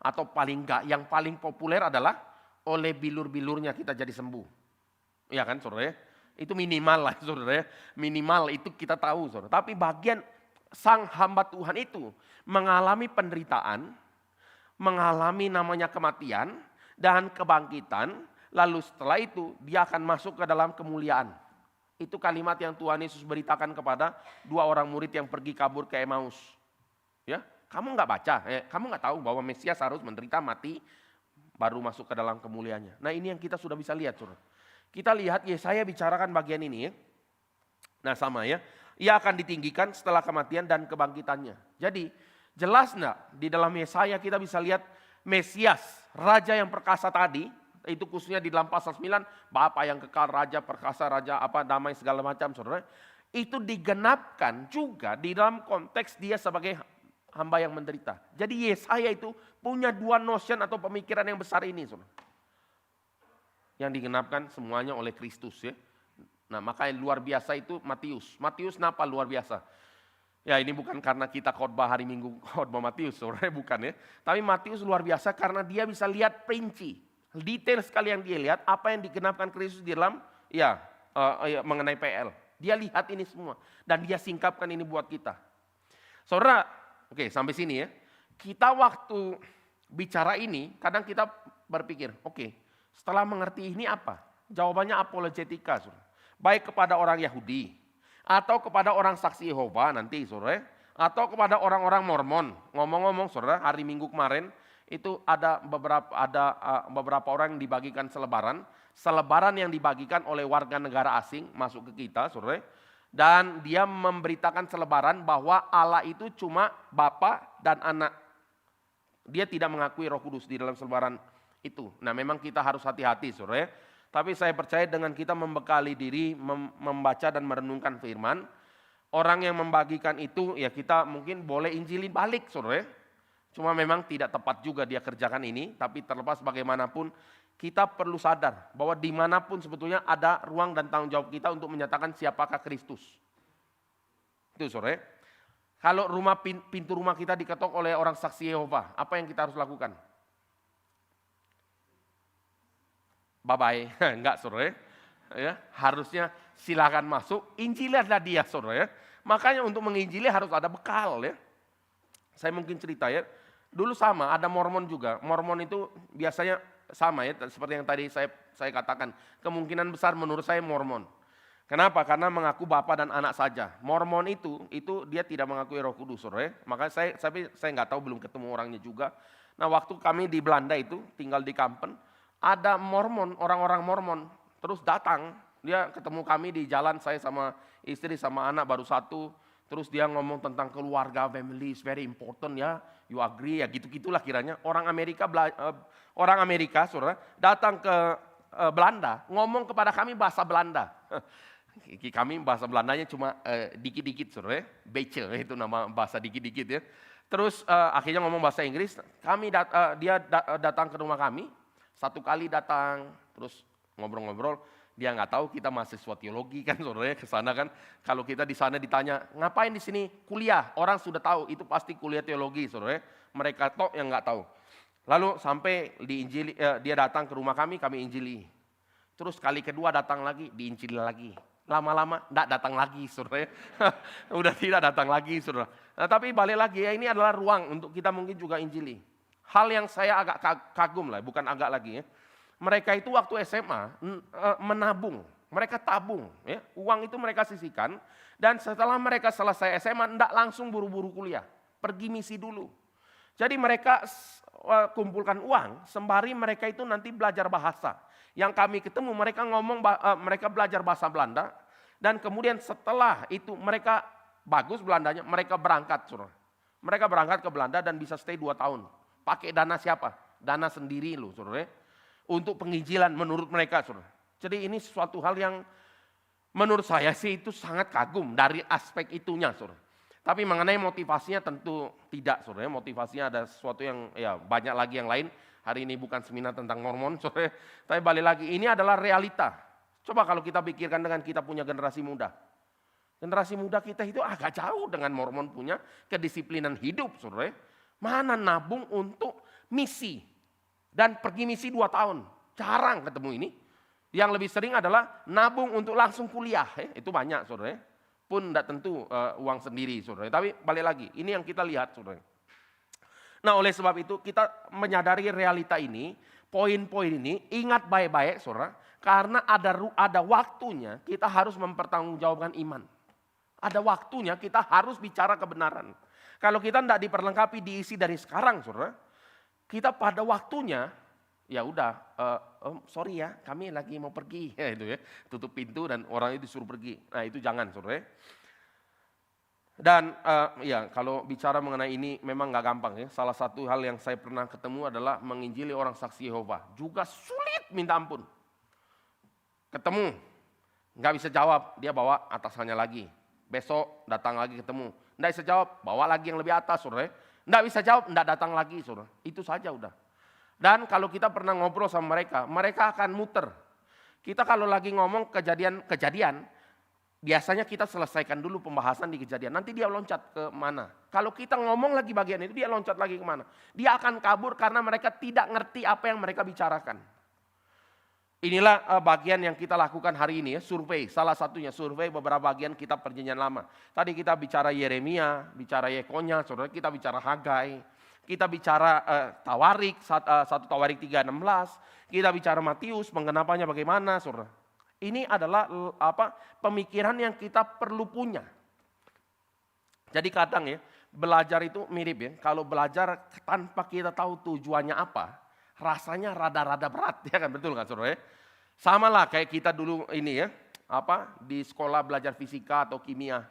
[SPEAKER 1] atau paling enggak, yang paling populer adalah oleh bilur-bilurnya kita jadi sembuh. Iya kan saudara, itu minimal lah saudara, minimal itu kita tahu saudara. Tapi bagian sang hamba Tuhan itu mengalami penderitaan, mengalami namanya kematian dan kebangkitan, lalu setelah itu dia akan masuk ke dalam kemuliaan. Itu kalimat yang Tuhan Yesus beritakan kepada dua orang murid yang pergi kabur ke Emmaus. Ya, kamu nggak baca, kamu nggak tahu bahwa Mesias harus menderita mati baru masuk ke dalam kemuliaannya. Nah ini yang kita sudah bisa lihat, saudara. Kita lihat Yesaya bicarakan bagian ini ya. Nah sama ya. Ia akan ditinggikan setelah kematian dan kebangkitannya. Jadi jelas enggak di dalam Yesaya kita bisa lihat Mesias, raja yang perkasa tadi, itu khususnya di dalam pasal 9, Bapa yang kekal, raja perkasa, raja apa damai segala macam saudara. Itu digenapkan juga di dalam konteks dia sebagai hamba yang menderita. Jadi Yesaya itu punya dua notion atau pemikiran yang besar ini saudara. Yang digenapkan semuanya oleh Kristus ya. Nah makanya luar biasa itu Matius. Matius kenapa luar biasa? Ya ini bukan karena kita khotbah hari Minggu khotbah Matius, saudara, bukan ya. Tapi Matius luar biasa karena dia bisa lihat rinci, detail sekali yang dia lihat apa yang digenapkan Kristus di dalam mengenai PL. Dia lihat ini semua dan dia singkapkan ini buat kita. Saudara, oke sampai sini ya. Kita waktu bicara ini kadang kita berpikir, oke, setelah mengerti ini apa? Jawabannya apologetika, saudara. Baik kepada orang Yahudi, atau kepada orang saksi Yehova nanti saudara, atau kepada orang-orang Mormon. Ngomong-ngomong saudara, hari Minggu kemarin itu ada beberapa orang yang dibagikan selebaran yang dibagikan oleh warga negara asing masuk ke kita saudara. Dan dia memberitakan selebaran bahwa Allah itu cuma Bapa dan Anak. Dia tidak mengakui Roh Kudus di dalam selebaran itu. Nah memang kita harus hati-hati saudara. Tapi saya percaya dengan kita membekali diri, membaca dan merenungkan firman, orang yang membagikan itu ya kita mungkin boleh injilin balik saudara. Cuma memang tidak tepat juga dia kerjakan ini, tapi terlepas bagaimanapun kita perlu sadar bahwa dimanapun sebetulnya ada ruang dan tanggung jawab kita untuk menyatakan siapakah Kristus. Itu saudara. Kalau pintu rumah kita diketok oleh orang saksi Yehova, apa yang kita harus lakukan? Bye-bye, enggak saudara ya. Harusnya silakan masuk, injililah dia saudara ya. Makanya untuk menginjili harus ada bekal ya. Saya mungkin cerita ya, dulu sama ada Mormon juga. Mormon itu biasanya sama ya, seperti yang tadi saya katakan. Kemungkinan besar menurut saya Mormon. Kenapa? Karena mengaku Bapa dan Anak saja. Mormon itu dia tidak mengakui Roh Kudus saudara ya. Makanya saya nggak tahu, belum ketemu orangnya juga. Nah waktu kami di Belanda itu tinggal di Kampen, ada Mormon, orang-orang Mormon, terus datang, dia ketemu kami di jalan, saya sama istri sama anak baru satu, terus dia ngomong tentang keluarga, family is very important ya, you agree ya gitu-gitulah kiranya. Orang Amerika saudara, datang ke Belanda, ngomong kepada kami bahasa Belanda. Kami bahasa Belandanya cuma dikit-dikit saudara, Becel itu nama bahasa dikit-dikit ya. Terus akhirnya ngomong bahasa Inggris, dia datang ke rumah kami. Satu kali datang, terus ngobrol-ngobrol, Dia nggak tahu kita mahasiswa teologi kan saudara ke sana kan. Kalau kita di sana ditanya, ngapain di sini? Kuliah. Orang sudah tahu itu pasti kuliah teologi saudara. Mereka tok yang nggak tahu. Lalu sampai diinjili, dia datang ke rumah kami injili. Terus kali kedua datang lagi, diinjili lagi. Lama-lama enggak datang lagi saudara. Udah tidak datang lagi saudara. Nah, tapi balik lagi ya, ini adalah ruang untuk kita mungkin juga injili. Hal yang saya agak kagum lah, bukan agak lagi ya. Mereka itu waktu SMA menabung, mereka tabung. Ya. Uang itu mereka sisihkan dan setelah mereka selesai SMA enggak langsung buru-buru kuliah. Pergi misi dulu. Jadi mereka kumpulkan uang sembari mereka itu nanti belajar bahasa. Yang kami ketemu mereka ngomong, mereka belajar bahasa Belanda. Dan kemudian setelah itu mereka bagus Belandanya, mereka berangkat. Saudara. Mereka berangkat ke Belanda dan bisa stay 2 tahun. Pakai dana siapa? Dana sendiri loh saudara. Untuk penginjilan menurut mereka saudara. Jadi ini suatu hal yang menurut saya sih itu sangat kagum dari aspek itunya saudara. Tapi mengenai motivasinya tentu tidak saudara. Motivasinya ada sesuatu yang ya banyak lagi yang lain. Hari ini bukan seminar tentang Mormon, saudara. Tapi balik lagi, ini adalah realita. Coba kalau kita pikirkan dengan kita punya generasi muda. Generasi muda kita itu agak jauh dengan Mormon punya kedisiplinan hidup, saudara. Mana nabung untuk misi. Dan pergi misi 2 tahun. Jarang ketemu ini. Yang lebih sering adalah nabung untuk langsung kuliah. Itu banyak, saudara. Pun tidak tentu uang sendiri, saudara. Tapi balik lagi, ini yang kita lihat, saudara. Nah oleh sebab itu kita menyadari realita ini, poin-poin ini, ingat baik-baik saudara, karena ada waktunya kita harus mempertanggungjawabkan iman. Ada waktunya kita harus bicara kebenaran. Kalau kita tidak diperlengkapi diisi dari sekarang saudara, kita pada waktunya, ya udah, sorry ya kami lagi mau pergi, ya, itu ya, tutup pintu dan orang itu disuruh pergi. Nah itu jangan saudara. Dan ya kalau bicara mengenai ini memang nggak gampang ya. Salah satu hal yang saya pernah ketemu adalah menginjili orang saksi Yehova. Juga sulit minta ampun. Ketemu, nggak bisa jawab, dia bawa atasannya lagi. Besok datang lagi ketemu, nggak bisa jawab, bawa lagi yang lebih atas saudara. Nggak bisa jawab, nggak datang lagi saudara. Itu saja udah. Dan kalau kita pernah ngobrol sama mereka, mereka akan muter. Kita kalau lagi ngomong kejadian, biasanya kita selesaikan dulu pembahasan di kejadian. Nanti dia loncat ke mana. Kalau kita ngomong lagi bagian itu, dia loncat lagi ke mana. Dia akan kabur karena mereka tidak ngerti apa yang mereka bicarakan. Inilah bagian yang kita lakukan hari ini ya, survei. Salah satunya survei beberapa bagian kitab Perjanjian Lama. Tadi kita bicara Yeremia, bicara Yekonya, saudara, kita bicara Hagai. Kita bicara Tawarik, 1 Tawarik 3:16. Kita bicara Matius, penggenapannya bagaimana, saudara. Ini adalah pemikiran yang kita perlu punya. Jadi kadang ya, belajar itu mirip ya. Kalau belajar tanpa kita tahu tujuannya apa, rasanya rada-rada berat, ya kan, betul kan saudara? Sama lah kayak kita dulu ini ya, di sekolah belajar fisika atau kimia.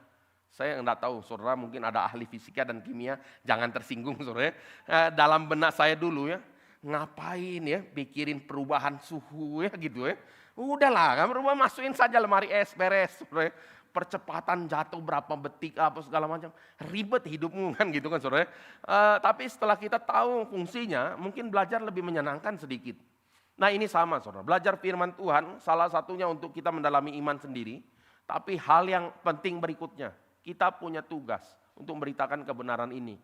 [SPEAKER 1] Saya enggak tahu, saudara mungkin ada ahli fisika dan kimia, jangan tersinggung saudara. Dalam benak saya dulu ya, ngapain ya pikirin perubahan suhu ya gitu ya. Udahlah, kamu masukin saja lemari es, beres. Percepatan jatuh berapa detik, apa segala macam. Ribet hidupmu kan gitu kan saudara. Tapi setelah kita tahu fungsinya, mungkin belajar lebih menyenangkan sedikit. Nah ini sama saudara, belajar firman Tuhan salah satunya untuk kita mendalami iman sendiri. Tapi hal yang penting berikutnya, kita punya tugas untuk memberitakan kebenaran ini.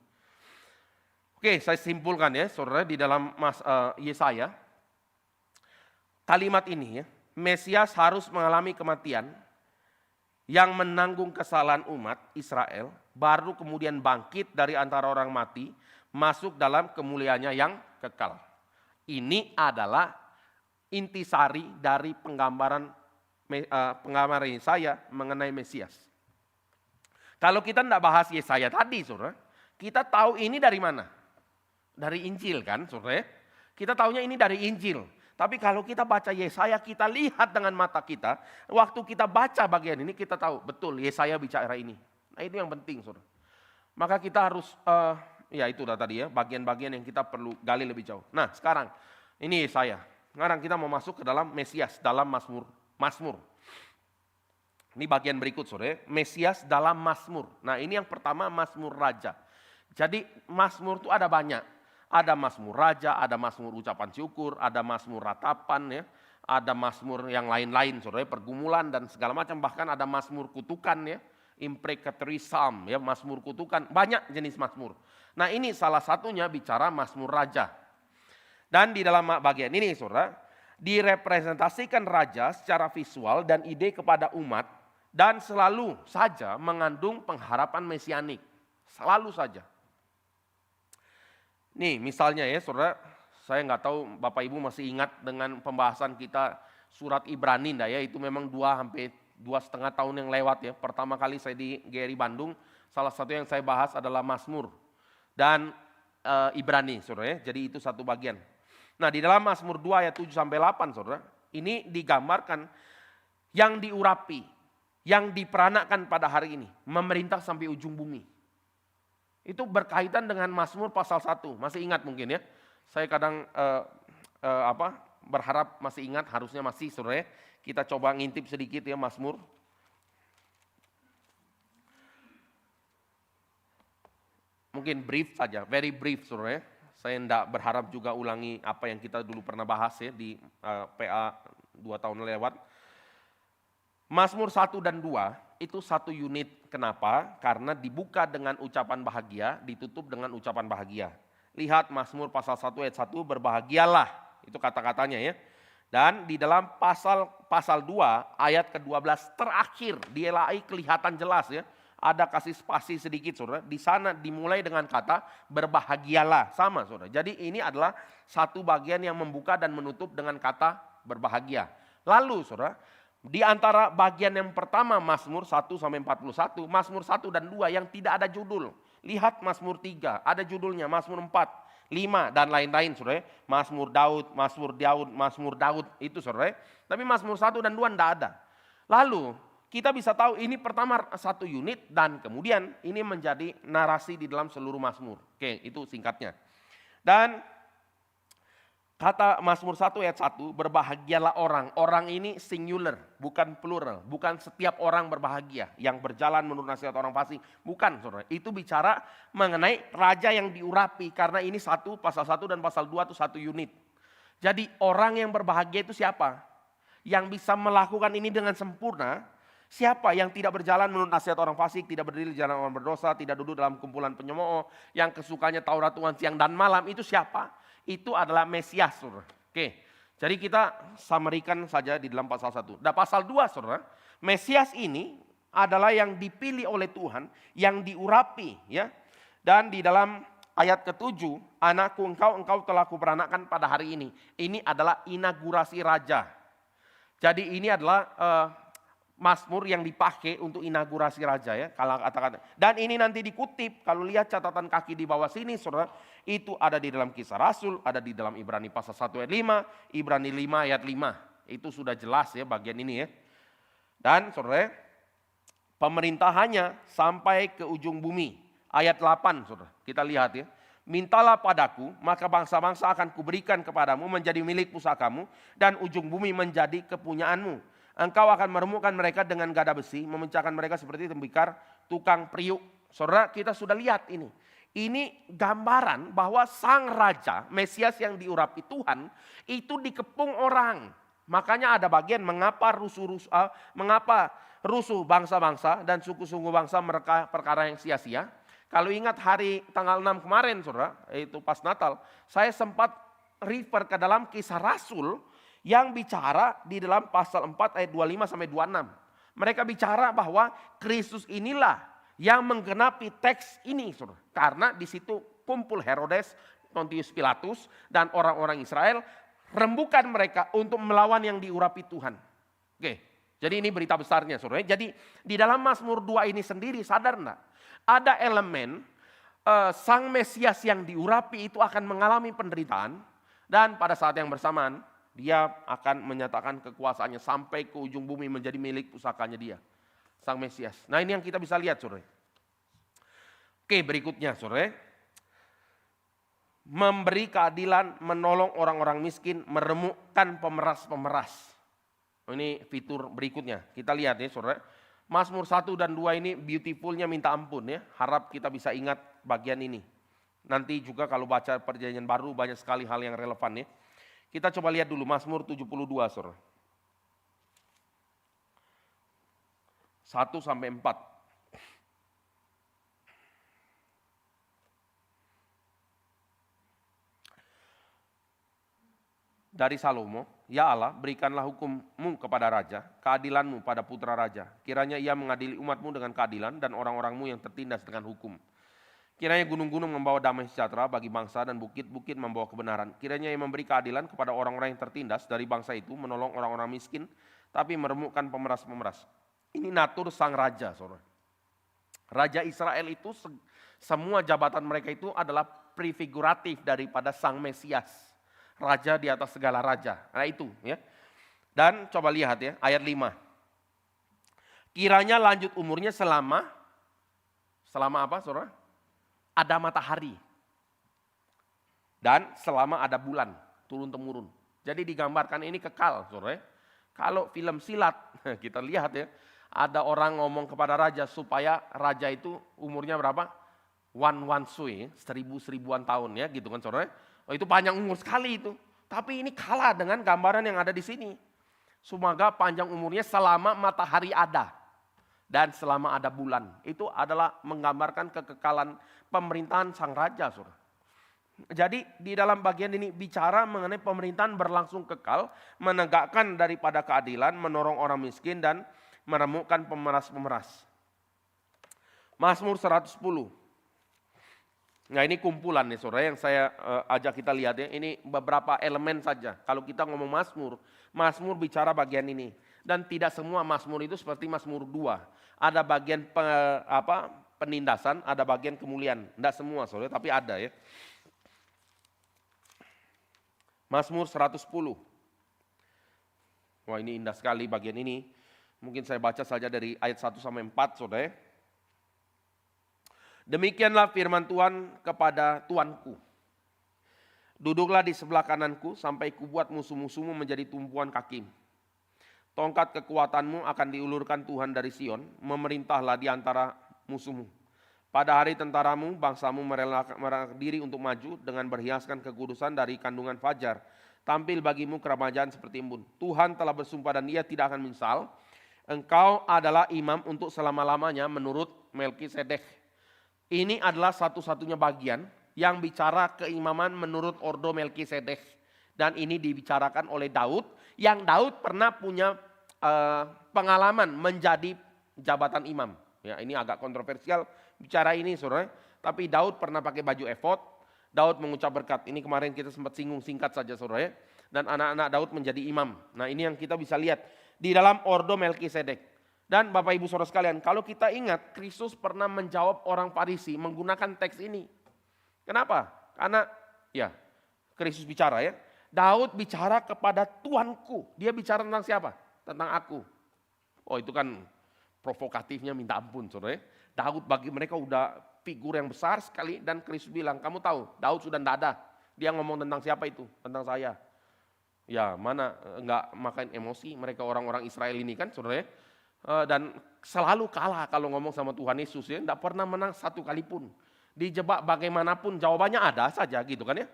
[SPEAKER 1] Oke, saya simpulkan ya saudara di dalam Yesaya. Kalimat ini ya, Mesias harus mengalami kematian yang menanggung kesalahan umat Israel, baru kemudian bangkit dari antara orang mati, masuk dalam kemuliaannya yang kekal. Ini adalah intisari dari penggambaran Yesaya mengenai Mesias. Kalau kita tidak bahas Yesaya tadi, saudara, kita tahu ini dari mana? Dari Injil kan, saudara? Kita tahunya ini dari Injil. Tapi kalau kita baca Yesaya, kita lihat dengan mata kita. Waktu kita baca bagian ini, kita tahu betul Yesaya bicara ini. Nah itu yang penting, saudara. Maka kita harus, ya itu tadi ya, bagian-bagian yang kita perlu gali lebih jauh. Nah sekarang, ini Yesaya. Sekarang kita mau masuk ke dalam Mesias, dalam Mazmur. Ini bagian berikut, saudara. Mesias dalam Mazmur. Nah ini yang pertama, Mazmur Raja. Jadi Mazmur itu ada banyak. Ada Mazmur Raja, ada Mazmur ucapan syukur, ada Mazmur ratapan ya. ada mazmur yang lain-lain, saudara, pergumulan dan segala macam, bahkan ada mazmur kutukan ya, imprecatory psalm ya, mazmur kutukan, banyak jenis mazmur. Nah ini salah satunya bicara mazmur raja. Dan di dalam bagian ini saudara, direpresentasikan raja secara visual dan ide kepada umat dan selalu saja mengandung pengharapan mesianik. Selalu saja. Nih misalnya ya saudara, saya nggak tahu Bapak Ibu masih ingat dengan pembahasan kita surat Ibrani enggak ya, itu memang 2-2,5 tahun yang lewat ya. Pertama kali saya di GRI Bandung, salah satu yang saya bahas adalah Mazmur dan Ibrani saudara ya, jadi itu satu bagian. Nah di dalam Mazmur 2 ayat 7-8 saudara, ini digambarkan yang diurapi, yang diperanakan pada hari ini, memerintah sampai ujung bumi. Itu berkaitan dengan Mazmur pasal 1, masih ingat mungkin ya. Saya kadang berharap masih ingat, harusnya masih saudara ya. Kita coba ngintip sedikit ya Mazmur. Mungkin brief saja, very brief saudara ya. Saya tidak berharap juga ulangi apa yang kita dulu pernah bahas ya di PA 2 tahun lewat. Mazmur 1 dan 2 itu satu unit, kenapa? Karena dibuka dengan ucapan bahagia, ditutup dengan ucapan bahagia. Lihat Mazmur pasal 1 ayat 1, berbahagialah, itu kata-katanya ya. Dan di dalam pasal 2 ayat ke-12 terakhir dielai kelihatan jelas ya. Ada kasih spasi sedikit saudara, di sana dimulai dengan kata berbahagialah, sama saudara. Jadi ini adalah satu bagian yang membuka dan menutup dengan kata berbahagia. Lalu saudara, di antara bagian yang pertama Mazmur 1-41, Mazmur 1 dan 2 yang tidak ada judul. Lihat Mazmur 3, ada judulnya, Mazmur 4, 5 dan lain-lain saudara. Mazmur Daud, Mazmur Daud itu saudara. Tapi Mazmur 1 dan 2 tidak ada. Lalu kita bisa tahu ini pertama satu unit dan kemudian ini menjadi narasi di dalam seluruh Mazmur. Oke, itu singkatnya. Dan kata Mazmur 1 ayat 1, berbahagialah orang. Orang ini singular, bukan plural. Bukan setiap orang berbahagia yang berjalan menurut nasihat orang fasik. Bukan saudara, itu bicara mengenai raja yang diurapi. Karena ini pasal 1 dan pasal 2 itu satu unit. Jadi orang yang berbahagia itu siapa? Yang bisa melakukan ini dengan sempurna. Siapa yang tidak berjalan menurut nasihat orang fasik, tidak berdiri di jalan orang berdosa, tidak duduk dalam kumpulan penyemooh, yang kesukanya Taurat Tuhan siang dan malam, itu siapa? Itu adalah Mesias saudara. Oke, jadi kita samarikan saja di dalam pasal 1. Dan pasal 2 saudara, Mesias ini adalah yang dipilih oleh Tuhan, yang diurapi ya. Dan di dalam ayat ke-7, anakku engkau telah kuperanakan pada hari ini. Ini adalah inaugurasi raja. Jadi ini adalah Mazmur yang dipakai untuk inaugurasi raja ya, kalau kata-kata. Dan ini nanti dikutip, kalau lihat catatan kaki di bawah sini saudara, itu ada di dalam Kisah Rasul, ada di dalam Ibrani pasal 1 ayat 5, Ibrani 5 ayat 5. Itu sudah jelas ya bagian ini ya. Dan saudara, pemerintahannya sampai ke ujung bumi. Ayat 8 saudara, kita lihat ya. Mintalah padaku, maka bangsa-bangsa akan kuberikan kepadamu menjadi milik pusakamu, dan ujung bumi menjadi kepunyaanmu. Engkau akan meremukkan mereka dengan gada besi, memecahkan mereka seperti tembikar tukang periuk. Saudara, kita sudah lihat ini. Ini gambaran bahwa sang raja, Mesias yang diurapi Tuhan, itu dikepung orang. Makanya ada bagian mengapa rusuh bangsa-bangsa dan suku-suku bangsa mereka perkara yang sia-sia. Kalau ingat hari tanggal 6 kemarin saudara, itu pas Natal, saya sempat refer ke dalam Kisah Rasul, yang bicara di dalam pasal 4 ayat 25-26. Mereka bicara bahwa Kristus inilah yang menggenapi teks ini. Saudara. Karena di situ kumpul Herodes, Pontius Pilatus, dan orang-orang Israel. Rembukan mereka untuk melawan yang diurapi Tuhan. Oke, jadi ini berita besarnya saudara. Jadi di dalam Mazmur 2 ini sendiri sadar enggak? Ada elemen sang Mesias yang diurapi itu akan mengalami penderitaan. Dan pada saat yang bersamaan dia akan menyatakan kekuasaannya sampai ke ujung bumi menjadi milik pusakanya dia. Sang Mesias. Nah ini yang kita bisa lihat saudara. Oke berikutnya saudara. Memberi keadilan, menolong orang-orang miskin, meremukkan pemeras-pemeras. Ini fitur berikutnya. Kita lihat ya saudara. Mazmur 1 dan 2 ini beautifulnya minta ampun ya. Harap kita bisa ingat bagian ini. Nanti juga kalau baca perjanjian baru banyak sekali hal yang relevan ya. Kita coba lihat dulu Mazmur 72, Saudara. 1 sampai 4. Dari Salomo, ya Allah, berikanlah hukum-Mu kepada raja, keadilan-Mu pada putra raja. Kiranya ia mengadili umat-Mu dengan keadilan dan orang-orang-Mu yang tertindas dengan hukum. Kiranya gunung-gunung membawa damai sejahtera bagi bangsa dan bukit-bukit membawa kebenaran. Kiranya ia memberi keadilan kepada orang-orang yang tertindas dari bangsa itu, menolong orang-orang miskin, tapi meremukkan pemeras-pemeras. Ini natur sang raja, saudara. Raja Israel itu, semua jabatan mereka itu adalah prefiguratif daripada sang Mesias. Raja di atas segala raja. Nah itu ya. Dan coba lihat ya ayat 5. Kiranya lanjut umurnya selama apa saudara? Ada matahari. Dan selama ada bulan turun-temurun. Jadi digambarkan ini kekal saudara. Kalau film silat kita lihat ya. Ada orang ngomong kepada raja supaya raja itu umurnya berapa? Wan sui, seribuan tahun ya gitu kan saudara. Oh, itu panjang umur sekali itu. Tapi ini kalah dengan gambaran yang ada di sini. Semoga panjang umurnya selama matahari ada. Dan selama ada bulan. Itu adalah menggambarkan kekekalan pemerintahan sang raja. Saudara. Jadi di dalam bagian ini bicara mengenai pemerintahan berlangsung kekal. Menegakkan daripada keadilan, menolong orang miskin dan meremukkan pemeras-pemeras. Mazmur 110. Nah ini kumpulan nih saudara yang saya ajak kita lihat ya. Ini beberapa elemen saja. Kalau kita ngomong Mazmur bicara bagian ini. Dan tidak semua Mazmur itu seperti Mazmur 2. Ada bagian penindasan, ada bagian kemuliaan. Tidak semua saudara, tapi ada ya. Mazmur 110. Wah ini indah sekali bagian ini. Mungkin saya baca saja dari ayat 1 sampai 4 saudara. Demikianlah firman Tuhan kepada Tuanku. Duduklah di sebelah kananku sampai kubuat musuh-musuhmu menjadi tumpuan kakimu. Tongkat kekuatanmu akan diulurkan Tuhan dari Sion, memerintahlah di antara musuhmu. Pada hari tentaramu, bangsamu merelakan diri untuk maju dengan berhiaskan kekudusan dari kandungan fajar. Tampil bagimu kerajaan seperti embun. Tuhan telah bersumpah dan Ia tidak akan menyesal. Engkau adalah imam untuk selama-lamanya menurut Melkisedek. Ini adalah satu-satunya bagian yang bicara keimaman menurut ordo Melkisedek. Dan ini dibicarakan oleh Daud, yang Daud pernah punya pengalaman menjadi jabatan imam. Ya, ini agak kontroversial bicara ini saudara. Tapi Daud pernah pakai baju efod, Daud mengucap berkat. Ini kemarin kita sempat singgung singkat saja saudara. Dan anak-anak Daud menjadi imam. Nah ini yang kita bisa lihat di dalam ordo Melkisedek. Dan Bapak Ibu Saudara sekalian, kalau kita ingat Kristus pernah menjawab orang Farisi menggunakan teks ini. Kenapa? Karena ya Kristus bicara ya. Daud bicara kepada Tuanku. Dia bicara tentang siapa? Tentang aku. Oh itu kan provokatifnya minta ampun saudara. Daud bagi mereka udah figur yang besar sekali dan Kristus bilang, kamu tahu Daud sudah tidak ada. Dia ngomong tentang siapa itu? Tentang saya. Ya mana enggak makan emosi mereka orang-orang Israel ini kan saudara. Dan selalu kalah kalau ngomong sama Tuhan Yesus ya, tidak pernah menang satu kali pun. Dijebak bagaimanapun jawabannya ada saja gitu kan ya.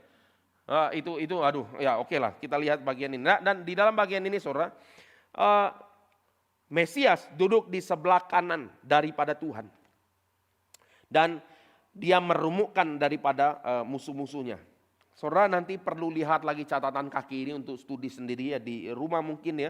[SPEAKER 1] Itu aduh ya oke lah kita lihat bagian ini. Nah, dan di dalam bagian ini saudara, Mesias duduk di sebelah kanan daripada Tuhan. Dan dia meremukkan daripada musuh-musuhnya. Saudara nanti perlu lihat lagi catatan kaki ini untuk studi sendiri ya di rumah mungkin ya.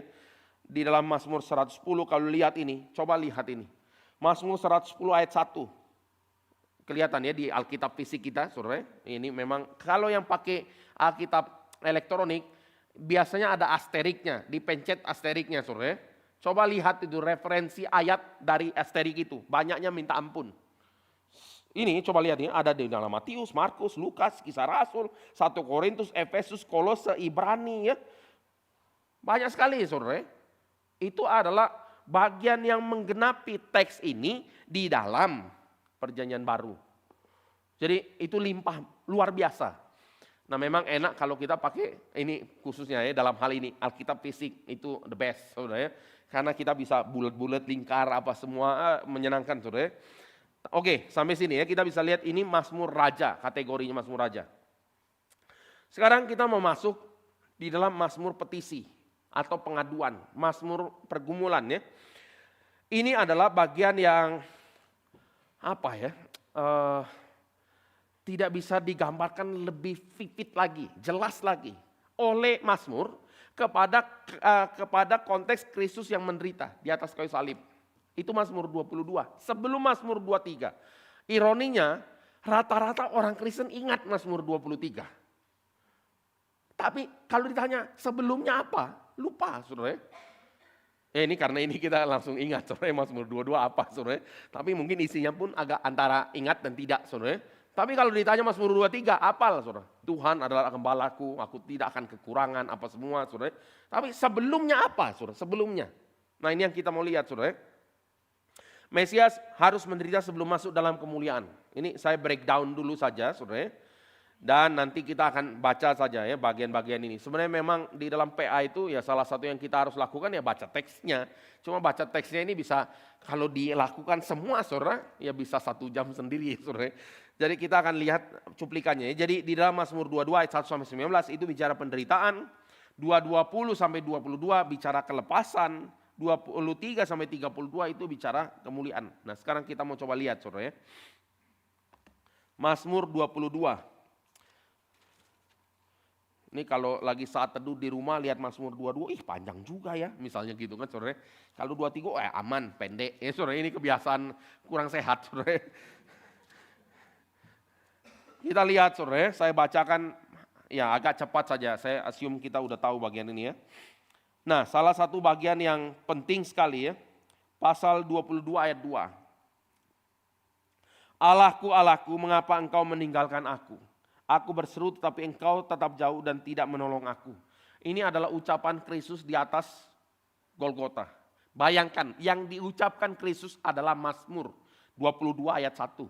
[SPEAKER 1] Di dalam Mazmur 110 kalau lihat ini, coba lihat ini. Mazmur 110 ayat 1. Kelihatan ya di Alkitab fisik kita, saudara. Ini memang kalau yang pakai Alkitab elektronik, biasanya ada asteriknya, dipencet asteriknya, saudara. Coba lihat itu referensi ayat dari asterik itu, banyaknya minta ampun. Ini coba lihat ya, ada di dalam Matius, Markus, Lukas, Kisah Rasul, 1 Korintus, Efesus, Kolose, Ibrani ya. Banyak sekali saudara. Itu adalah bagian yang menggenapi teks ini di dalam perjanjian baru. Jadi itu limpah luar biasa. Nah memang enak kalau kita pakai ini khususnya ya dalam hal ini Alkitab fisik itu the best saudara ya. Karena kita bisa bulat-bulat lingkar apa semua menyenangkan saudara ya. Oke sampai sini ya kita bisa lihat ini Mazmur Raja, kategorinya Mazmur Raja. Sekarang kita mau masuk di dalam Mazmur petisi atau pengaduan, Mazmur pergumulan ya. Ini adalah bagian yang tidak bisa digambarkan lebih vivid lagi, jelas lagi oleh Mazmur kepada konteks Kristus yang menderita di atas kayu salib. Itu Mazmur 22. Sebelum Mazmur 23. Ironinya, rata-rata orang Kristen ingat Mazmur 23. Tapi kalau ditanya sebelumnya apa? Lupa, saudara. Ini karena ini kita langsung ingat, saudara, Mazmur 22 apa, saudara. Tapi mungkin isinya pun agak antara ingat dan tidak, saudara. Tapi kalau ditanya Mazmur 23, apal, saudara. Tuhan adalah gembalaku, aku tidak akan kekurangan apa semua, saudara. Tapi sebelumnya apa, saudara? Sebelumnya. Nah, ini yang kita mau lihat, saudara. Mesias harus menderita sebelum masuk dalam kemuliaan. Ini saya breakdown dulu saja, saudara. Dan nanti kita akan baca saja ya bagian-bagian ini. Sebenarnya memang di dalam PA itu ya salah satu yang kita harus lakukan ya baca teksnya. Cuma baca teksnya ini bisa kalau dilakukan semua, saudara, ya bisa 1 jam sendiri, saudara. Jadi kita akan lihat cuplikannya. Jadi di dalam Mazmur 22 ayat 1 sampai 19 itu bicara penderitaan, 2:20 sampai 22 bicara kelepasan, 23 sampai 32 itu bicara kemuliaan. Nah, sekarang kita mau coba lihat, saudara ya. Mazmur 22. Ini kalau lagi saat teduh di rumah lihat Mazmur 22, panjang juga ya, misalnya gitu kan, saudara. Kalau 23 aman, pendek. Saudara, ini kebiasaan kurang sehat, saudara. Kita lihat, saudara, saya bacakan ya agak cepat saja. Saya assume kita udah tahu bagian ini ya. Nah, salah satu bagian yang penting sekali ya, pasal 22 ayat 2. Allahku, Allahku, mengapa engkau meninggalkan aku? Aku berseru tetapi engkau tetap jauh dan tidak menolong aku. Ini adalah ucapan Kristus di atas Golgota. Bayangkan, yang diucapkan Kristus adalah Mazmur 22 ayat 1.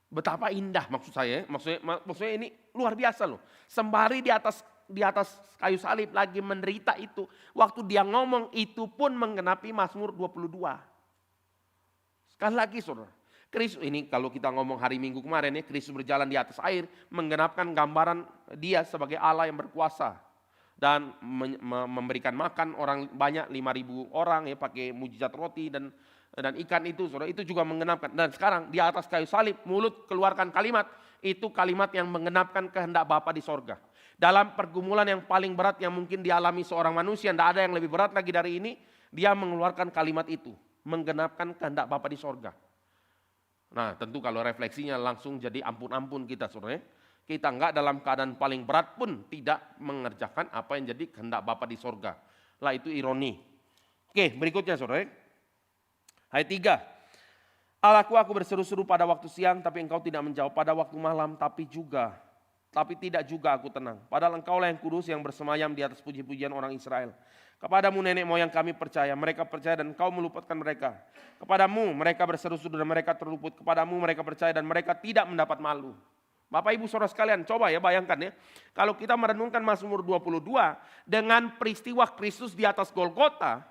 [SPEAKER 1] Betapa indah maksud saya, maksudnya ini luar biasa loh. Sembari di atas kayu salib lagi menderita itu, waktu dia ngomong itu pun menggenapi Mazmur 22. Sekali lagi, saudara, Kristus ini kalau kita ngomong hari Minggu kemarin ya, Kristus berjalan di atas air menggenapkan gambaran dia sebagai Allah yang berkuasa dan memberikan makan orang banyak 5.000 orang ya pakai mujizat roti dan ikan itu, saudara, itu juga menggenapkan. Dan sekarang di atas kayu salib mulut keluarkan kalimat, itu kalimat yang menggenapkan kehendak Bapa di sorga. Dalam pergumulan yang paling berat yang mungkin dialami seorang manusia, tidak ada yang lebih berat lagi dari ini, dia mengeluarkan kalimat itu, menggenapkan kehendak Bapa di sorga. Nah, tentu kalau refleksinya langsung jadi ampun-ampun kita, saudara. Kita enggak dalam keadaan paling berat pun tidak mengerjakan apa yang jadi kehendak Bapa di sorga. Lah itu ironi. Oke, berikutnya, saudara. Ayat 3. Allahku, aku berseru-seru pada waktu siang, tapi engkau tidak menjawab. Pada waktu malam, tapi tidak juga aku tenang. Padahal engkaulah yang kudus yang bersemayam di atas puji-pujian orang Israel. Kepadamu nenek moyang kami percaya, mereka percaya dan engkau meluputkan mereka. Kepadamu mereka berseru-seru dan mereka terluput. Kepadamu mereka percaya dan mereka tidak mendapat malu. Bapak Ibu Saudara sekalian, coba ya bayangkan ya. Kalau kita merenungkan Mazmur 22 dengan peristiwa Kristus di atas Golgota,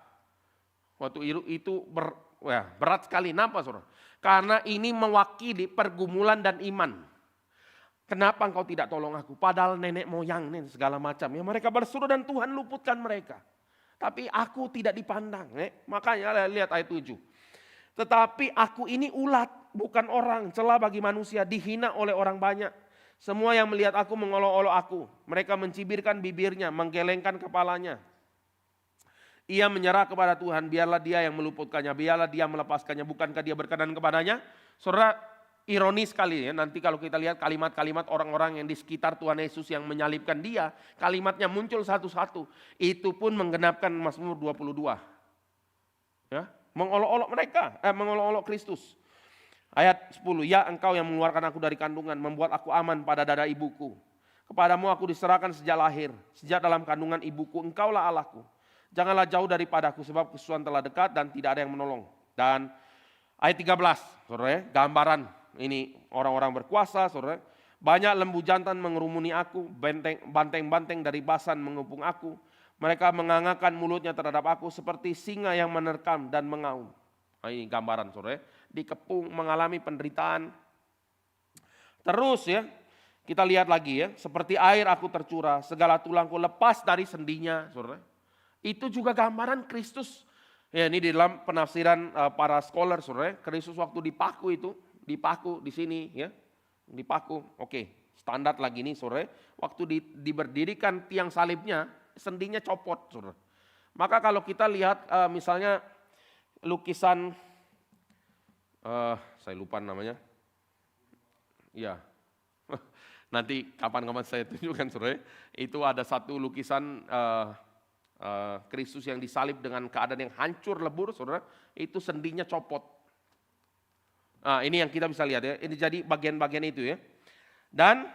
[SPEAKER 1] waktu itu berat sekali. Kenapa, saudara? Karena ini mewakili pergumulan dan iman. Kenapa engkau tidak tolong aku? Padahal nenek moyang nih segala macam. Ya mereka berseru dan Tuhan luputkan mereka. Tapi aku tidak dipandang. Makanya lihat ayat 7. Tetapi aku ini ulat, bukan orang. Celah bagi manusia, dihina oleh orang banyak. Semua yang melihat aku mengolok-olok aku. Mereka mencibirkan bibirnya, menggelengkan kepalanya. Ia menyerah kepada Tuhan, biarlah dia yang meluputkannya, biarlah dia melepaskannya. Bukankah dia berkenan kepadanya? Saudara, ironis sekali ya, nanti kalau kita lihat kalimat-kalimat orang-orang yang di sekitar Tuhan Yesus yang menyalibkan dia, kalimatnya muncul satu-satu. Itu pun menggenapkan Mazmur 22. Ya, mengolok-olok mereka, mengolok-olok Kristus. Ayat 10, ya engkau yang mengeluarkan aku dari kandungan, membuat aku aman pada dada ibuku. Kepadamu aku diserahkan sejak lahir, sejak dalam kandungan ibuku, engkaulah Allahku. Janganlah jauh daripadaku sebab kesusahan telah dekat dan tidak ada yang menolong. Dan ayat 13, saudara ya, gambaran ini orang-orang berkuasa, saudara. Banyak lembu jantan mengerumuni aku, banteng-banteng dari Basan mengepung aku. Mereka mengangakkan mulutnya terhadap aku seperti singa yang menerkam dan mengaum. Nah, ini gambaran, saudara ya. Dikepung, mengalami penderitaan. Terus ya, Kita lihat lagi ya, seperti air aku tercurah, segala tulangku lepas dari sendinya, saudara. Itu juga gambaran Kristus. Ya, ini di dalam penafsiran para scholar, saudara. Kristus waktu dipaku itu, dipaku di sini ya, dipaku. Oke, standar lagi nih, saudara. Waktu diberdirikan tiang salibnya, sendinya copot, saudara. Maka kalau kita lihat misalnya lukisan, saya lupa namanya, ya. Nanti kapan-kapan saya tunjukkan, saudara. Itu ada satu lukisan Kristus yang disalib dengan keadaan yang hancur lebur, saudara. Itu sendinya copot. Nah, ini yang kita bisa lihat ya. Ini jadi bagian-bagian itu ya. Dan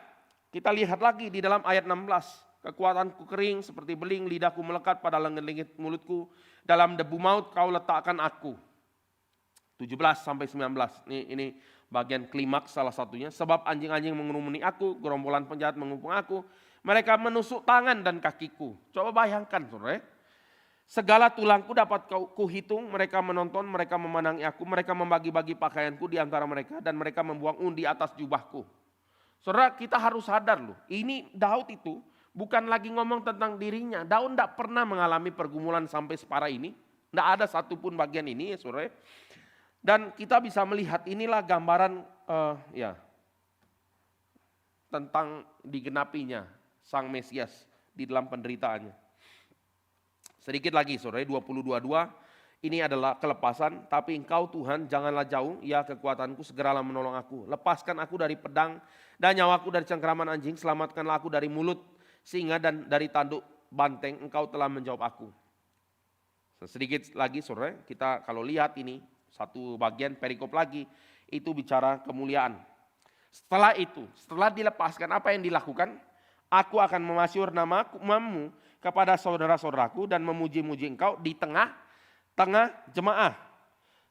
[SPEAKER 1] kita lihat lagi di dalam ayat 16. Kekuatanku kering seperti beling, lidahku melekat pada lengan-lengan mulutku. Dalam debu maut kau letakkan aku. 17 sampai 19. Ini bagian klimaks salah satunya. Sebab anjing-anjing mengerumuni aku, gerombolan penjahat mengepung aku. Mereka menusuk tangan dan kakiku. Coba bayangkan, saudara. Segala tulangku dapat kuhitung, mereka menonton, mereka memandangi aku, mereka membagi-bagi pakaianku di antara mereka, dan mereka membuang undi atas jubahku. Saudara, kita harus sadar loh, ini Daud itu bukan lagi ngomong tentang dirinya. Daud tidak pernah mengalami pergumulan sampai separah ini. Tidak ada satupun bagian ini ya saudara. Dan kita bisa melihat inilah gambaran tentang digenapinya Sang Mesias di dalam penderitaannya. Sedikit lagi saudara, 20:22, ini adalah kelepasan, tapi engkau Tuhan janganlah jauh, ya kekuatanku segeralah menolong aku. Lepaskan aku dari pedang dan nyawaku dari cengkeraman anjing, selamatkanlah aku dari mulut singa dan dari tanduk banteng, engkau telah menjawab aku. Sedikit lagi saudara, kita kalau lihat ini, satu bagian perikop lagi, itu bicara kemuliaan. Setelah itu, setelah dilepaskan apa yang dilakukan? Aku akan memasyhur namamu kepada saudara-saudaraku dan memuji-muji engkau di tengah jemaah.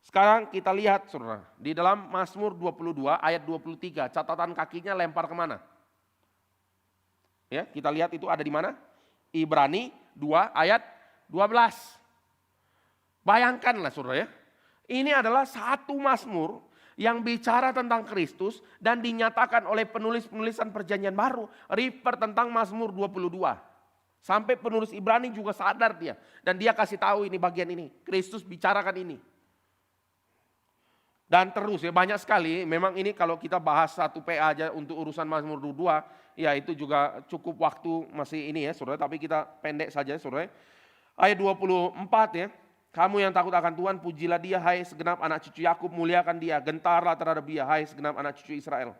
[SPEAKER 1] Sekarang kita lihat saudara, di dalam Mazmur 22 ayat 23, catatan kakinya lempar kemana? Ya, kita lihat itu ada di mana? Ibrani 2 ayat 12. Bayangkanlah saudara ya, ini adalah satu Mazmur yang bicara tentang Kristus dan dinyatakan oleh penulis-penulisan perjanjian baru, refer tentang Mazmur 22. Sampai penulis Ibrani juga sadar dia, dan dia kasih tahu ini bagian ini, Kristus bicarakan ini. Dan terus ya banyak sekali, memang ini kalau kita bahas satu PA aja untuk urusan Mazmur 22, ya itu juga cukup waktu masih ini ya saudara, tapi kita pendek saja saudara. Ayat 24 ya. Kamu yang takut akan Tuhan, pujilah dia, hai segenap anak cucu Yakub, muliakan dia, gentarlah terhadap dia, hai segenap anak cucu Israel.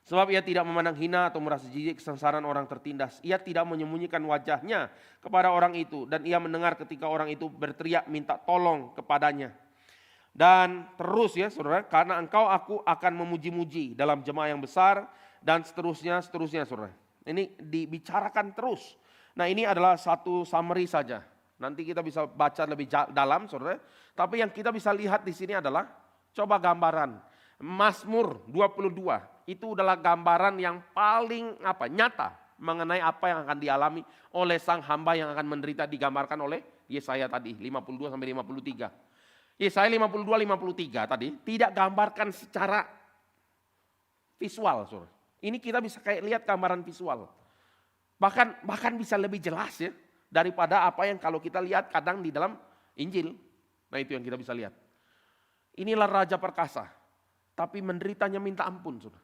[SPEAKER 1] Sebab ia tidak memandang hina atau merasa jijik kesengsaraan orang tertindas. Ia tidak menyembunyikan wajahnya kepada orang itu, dan ia mendengar ketika orang itu berteriak minta tolong kepadanya. Dan terus ya saudara, karena engkau aku akan memuji-muji dalam jemaah yang besar, dan seterusnya saudara. Ini dibicarakan terus. Nah ini adalah satu summary saja. Nanti kita bisa baca lebih dalam saudara. Tapi yang kita bisa lihat di sini adalah coba gambaran. Mazmur 22 itu adalah gambaran yang paling nyata mengenai apa yang akan dialami oleh sang hamba yang akan menderita, digambarkan oleh Yesaya tadi 52 sampai 53. Yesaya 52-53 tadi tidak gambarkan secara visual saudara. Ini kita bisa kayak lihat gambaran visual. Bahkan bisa lebih jelas ya daripada apa yang kalau kita lihat kadang di dalam Injil. Nah itu yang kita bisa lihat. Inilah Raja Perkasa, tapi menderitanya minta ampun. Saudara.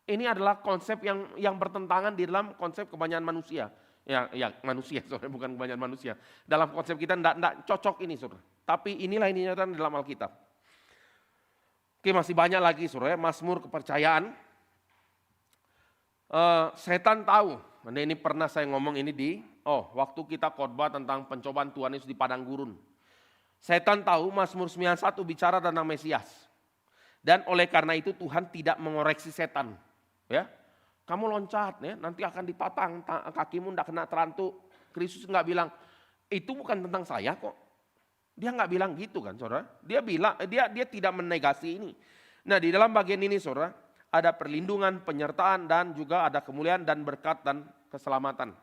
[SPEAKER 1] Ini adalah konsep yang bertentangan di dalam konsep kebanyakan manusia. Ya manusia, saudara, bukan kebanyakan manusia. Dalam konsep kita tidak cocok ini saudara. Tapi inilah ini nyata dalam Alkitab. Oke, masih banyak lagi saudara, Mazmur kepercayaan. Setan tahu, ini pernah saya ngomong ini waktu kita khotbah tentang pencobaan Tuhan Yesus di padang gurun. Setan tahu Mazmur 91 bicara tentang Mesias. Dan oleh karena itu Tuhan tidak mengoreksi setan. Ya, kamu loncat ya, nanti akan dipatang, kakimu tidak kena terantuk. Kristus nggak bilang, itu bukan tentang saya kok. Dia nggak bilang gitu kan saudara. Dia bilang, dia tidak menegasi ini. Nah di dalam bagian ini saudara, ada perlindungan, penyertaan, dan juga ada kemuliaan dan berkat dan keselamatan.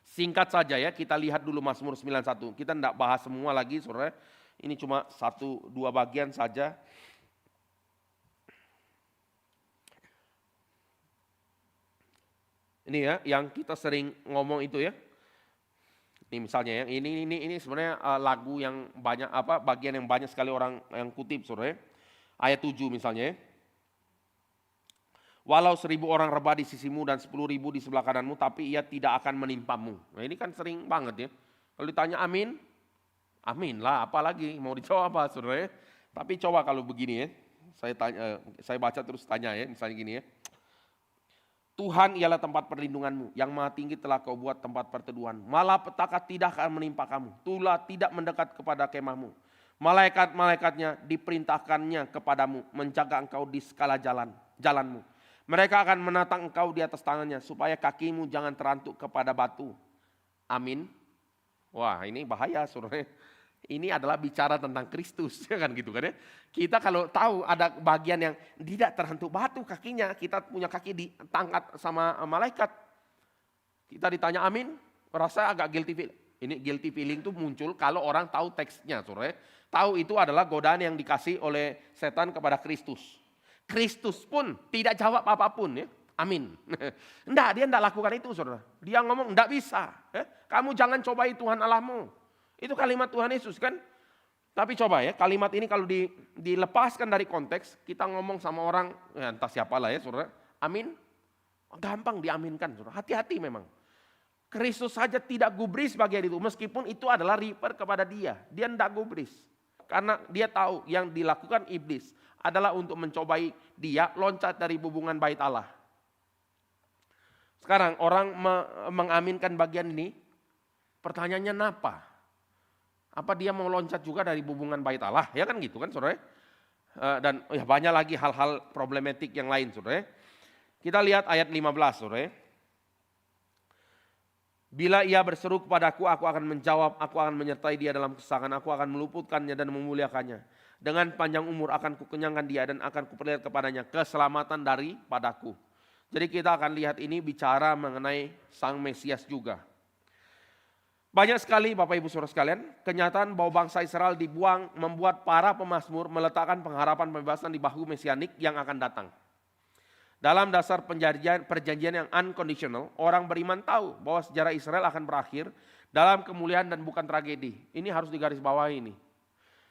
[SPEAKER 1] Singkat saja ya, kita lihat dulu Mazmur 91. Kita tidak bahas semua lagi saudara. Ini cuma 1-2 bagian saja. Ini ya, yang kita sering ngomong itu ya. Ini misalnya ya, ini sebenarnya lagu yang banyak bagian yang banyak sekali orang yang kutip Saudara. Ayat 7 misalnya ya. Walau 1.000 orang rebah di sisimu dan 10.000 di sebelah kananmu, tapi ia tidak akan menimpamu. Nah ini kan sering banget ya. Kalau ditanya amin, amin lah, apalagi mau dijawab apa Saudara. Tapi coba kalau begini ya, saya baca terus tanya ya, misalnya gini ya. Tuhan ialah tempat perlindunganmu, yang maha tinggi telah kau buat tempat perteduhan. Malapetaka tidak akan menimpa kamu, tulah tidak mendekat kepada kemahmu. Malaikat-malaikatnya diperintahkannya kepadamu, menjaga engkau di segala jalanmu. Mereka akan menatang engkau di atas tangannya, supaya kakimu jangan terantuk kepada batu. Amin. Wah ini bahaya Saudara. Ini adalah bicara tentang Kristus, ya kan gitu kan ya. Kita kalau tahu ada bagian yang tidak terhentuk batu kakinya, kita punya kaki ditangkat sama malaikat. Kita ditanya amin, rasa agak guilty feeling. Ini guilty feeling itu muncul kalau orang tahu teksnya, Saudara. Tahu itu adalah godaan yang dikasih oleh setan kepada Kristus. Kristus pun tidak jawab apapun ya. Amin. Dia enggak lakukan itu Saudara. Dia ngomong enggak bisa. Ya. Kamu jangan cobai Tuhan Allahmu. Itu kalimat Tuhan Yesus kan. Tapi coba ya kalimat ini kalau dilepaskan dari konteks. Kita ngomong sama orang ya entah siapa lah ya Saudara. Amin. Gampang diaminkan Saudara. Hati-hati memang. Kristus saja tidak gubris bagian itu. Meskipun itu adalah refer kepada dia. Dia tidak gubris. Karena dia tahu yang dilakukan iblis adalah untuk mencobai dia loncat dari hubungan bait Allah. Sekarang orang mengaminkan bagian ini. Pertanyaannya kenapa? Apa dia mau loncat juga dari hubungan bait Allah? Ya kan gitu kan Saudara. Dan ya banyak lagi hal-hal problematik yang lain Saudara. Kita lihat ayat 15 Saudara. Bila ia berseru kepadaku, aku akan menjawab, aku akan menyertai dia dalam kesusahan, aku akan meluputkannya dan memuliakannya. Dengan panjang umur akan kukenyangkan dia dan akan kuperlihat kepadanya keselamatan daripadaku. Jadi kita akan lihat ini bicara mengenai Sang Mesias juga. Banyak sekali Bapak Ibu Saudara sekalian, kenyataan bahwa bangsa Israel dibuang membuat para pemazmur meletakkan pengharapan pembebasan di bahu mesianik yang akan datang. Dalam dasar perjanjian yang unconditional, orang beriman tahu bahwa sejarah Israel akan berakhir dalam kemuliaan dan bukan tragedi. Ini harus digarisbawahi ini.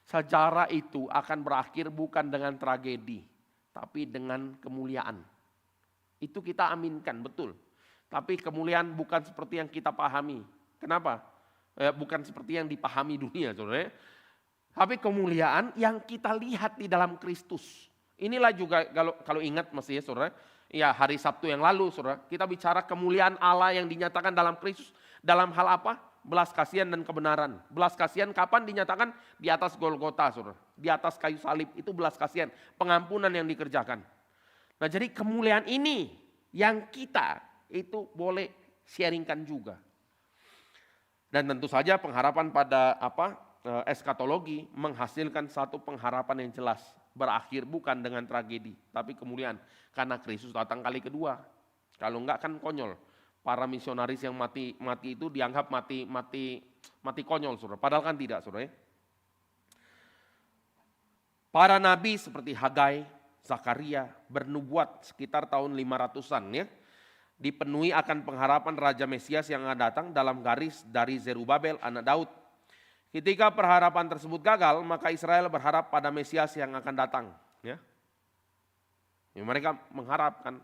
[SPEAKER 1] Sejarah itu akan berakhir bukan dengan tragedi, tapi dengan kemuliaan. Itu kita aminkan, betul. Tapi kemuliaan bukan seperti yang kita pahami. Kenapa? Bukan seperti yang dipahami dunia, Saudara. Tapi kemuliaan yang kita lihat di dalam Kristus. Inilah juga kalau ingat masih ya Saudara, ya hari Sabtu yang lalu Saudara, kita bicara kemuliaan Allah yang dinyatakan dalam Kristus. Dalam hal apa? Belas kasihan dan kebenaran. Belas kasihan kapan dinyatakan? Di atas Golgota Saudara, di atas kayu salib, itu belas kasihan, pengampunan yang dikerjakan. Nah jadi kemuliaan ini yang kita itu boleh sharingkan juga. Dan tentu saja pengharapan pada eskatologi menghasilkan satu pengharapan yang jelas. Berakhir bukan dengan tragedi, tapi kemuliaan. Karena Kristus datang kali kedua. Kalau enggak kan konyol. Para misionaris yang mati itu dianggap mati konyol, Saudara. Padahal kan tidak, Saudara. Para nabi seperti Hagai, Zakaria bernubuat sekitar tahun 500-an ya. Dipenuhi akan pengharapan Raja Mesias yang akan datang dalam garis dari Zerubabel anak Daud. Ketika pengharapan tersebut gagal, maka Israel berharap pada Mesias yang akan datang. Ya. Mereka mengharapkan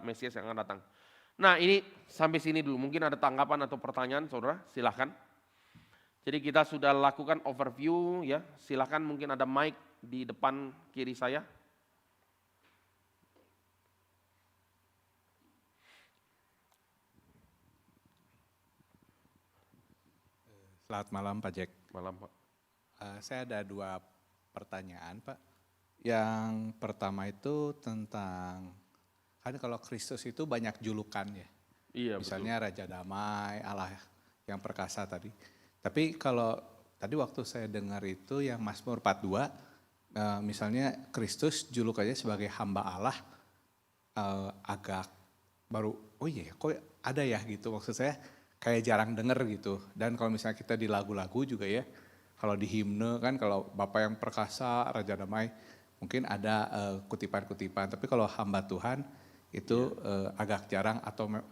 [SPEAKER 1] Mesias yang akan datang. Nah ini sampai sini dulu, mungkin ada tanggapan atau pertanyaan Saudara, silahkan. Jadi kita sudah lakukan overview ya, silahkan mungkin ada mic di depan kiri saya.
[SPEAKER 2] Selamat malam Pak Jack.
[SPEAKER 1] Malam Pak.
[SPEAKER 2] Saya ada 2 pertanyaan Pak. Yang pertama itu tentang, kan kalau Kristus itu banyak julukan ya.
[SPEAKER 1] Iya,
[SPEAKER 2] misalnya betul. Raja Damai, Allah yang perkasa tadi. Tapi kalau tadi waktu saya dengar itu yang Mazmur 42, misalnya Kristus julukannya sebagai hamba Allah, agak baru, oh iya kok ada ya gitu maksud saya. Kayak jarang denger gitu. Dan kalau misalnya kita di lagu-lagu juga ya, kalau di himne kan kalau Bapa yang perkasa, Raja Damai, mungkin ada kutipan-kutipan. Tapi kalau hamba Tuhan itu agak jarang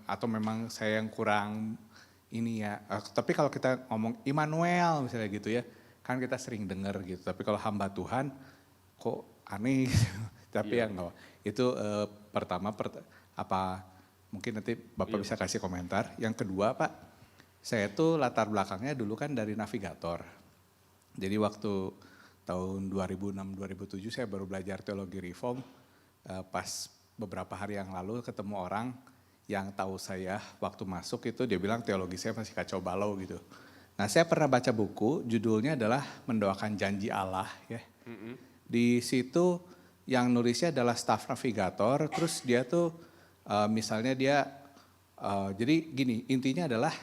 [SPEAKER 2] atau memang saya yang kurang ini ya. Tapi kalau kita ngomong Immanuel misalnya gitu ya, kan kita sering dengar gitu. Tapi kalau hamba Tuhan kok aneh. Tapi ya enggak. Itu pertama apa mungkin nanti Bapak bisa kasih komentar. Yang kedua Pak, saya tuh latar belakangnya dulu kan dari navigator. Jadi waktu tahun 2006-2007 saya baru belajar teologi reform. Pas beberapa hari yang lalu ketemu orang yang tahu saya waktu masuk itu dia bilang teologi saya masih kacau balau gitu. Nah saya pernah baca buku judulnya adalah Mendoakan Janji Allah ya. Di situ yang nulisnya adalah staf navigator, terus dia tuh misalnya dia, jadi gini intinya adalah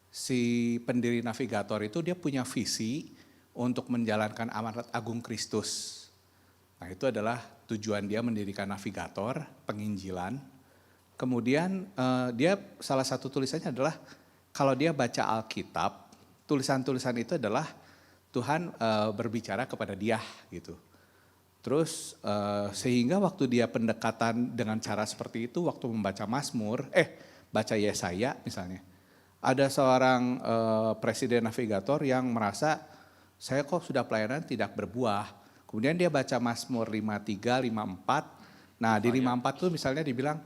[SPEAKER 2] si pendiri navigator itu dia punya visi untuk menjalankan amanat agung Kristus. Nah itu adalah tujuan dia mendirikan navigator, penginjilan. Kemudian dia salah satu tulisannya adalah kalau dia baca Alkitab, tulisan-tulisan itu adalah Tuhan berbicara kepada dia gitu. Terus sehingga waktu dia pendekatan dengan cara seperti itu, waktu membaca Mazmur, baca Yesaya misalnya. Ada seorang presiden navigator yang merasa saya kok sudah pelayanan tidak berbuah. Kemudian dia baca Mazmur 53, 54. Nah di 54 tuh misalnya dibilang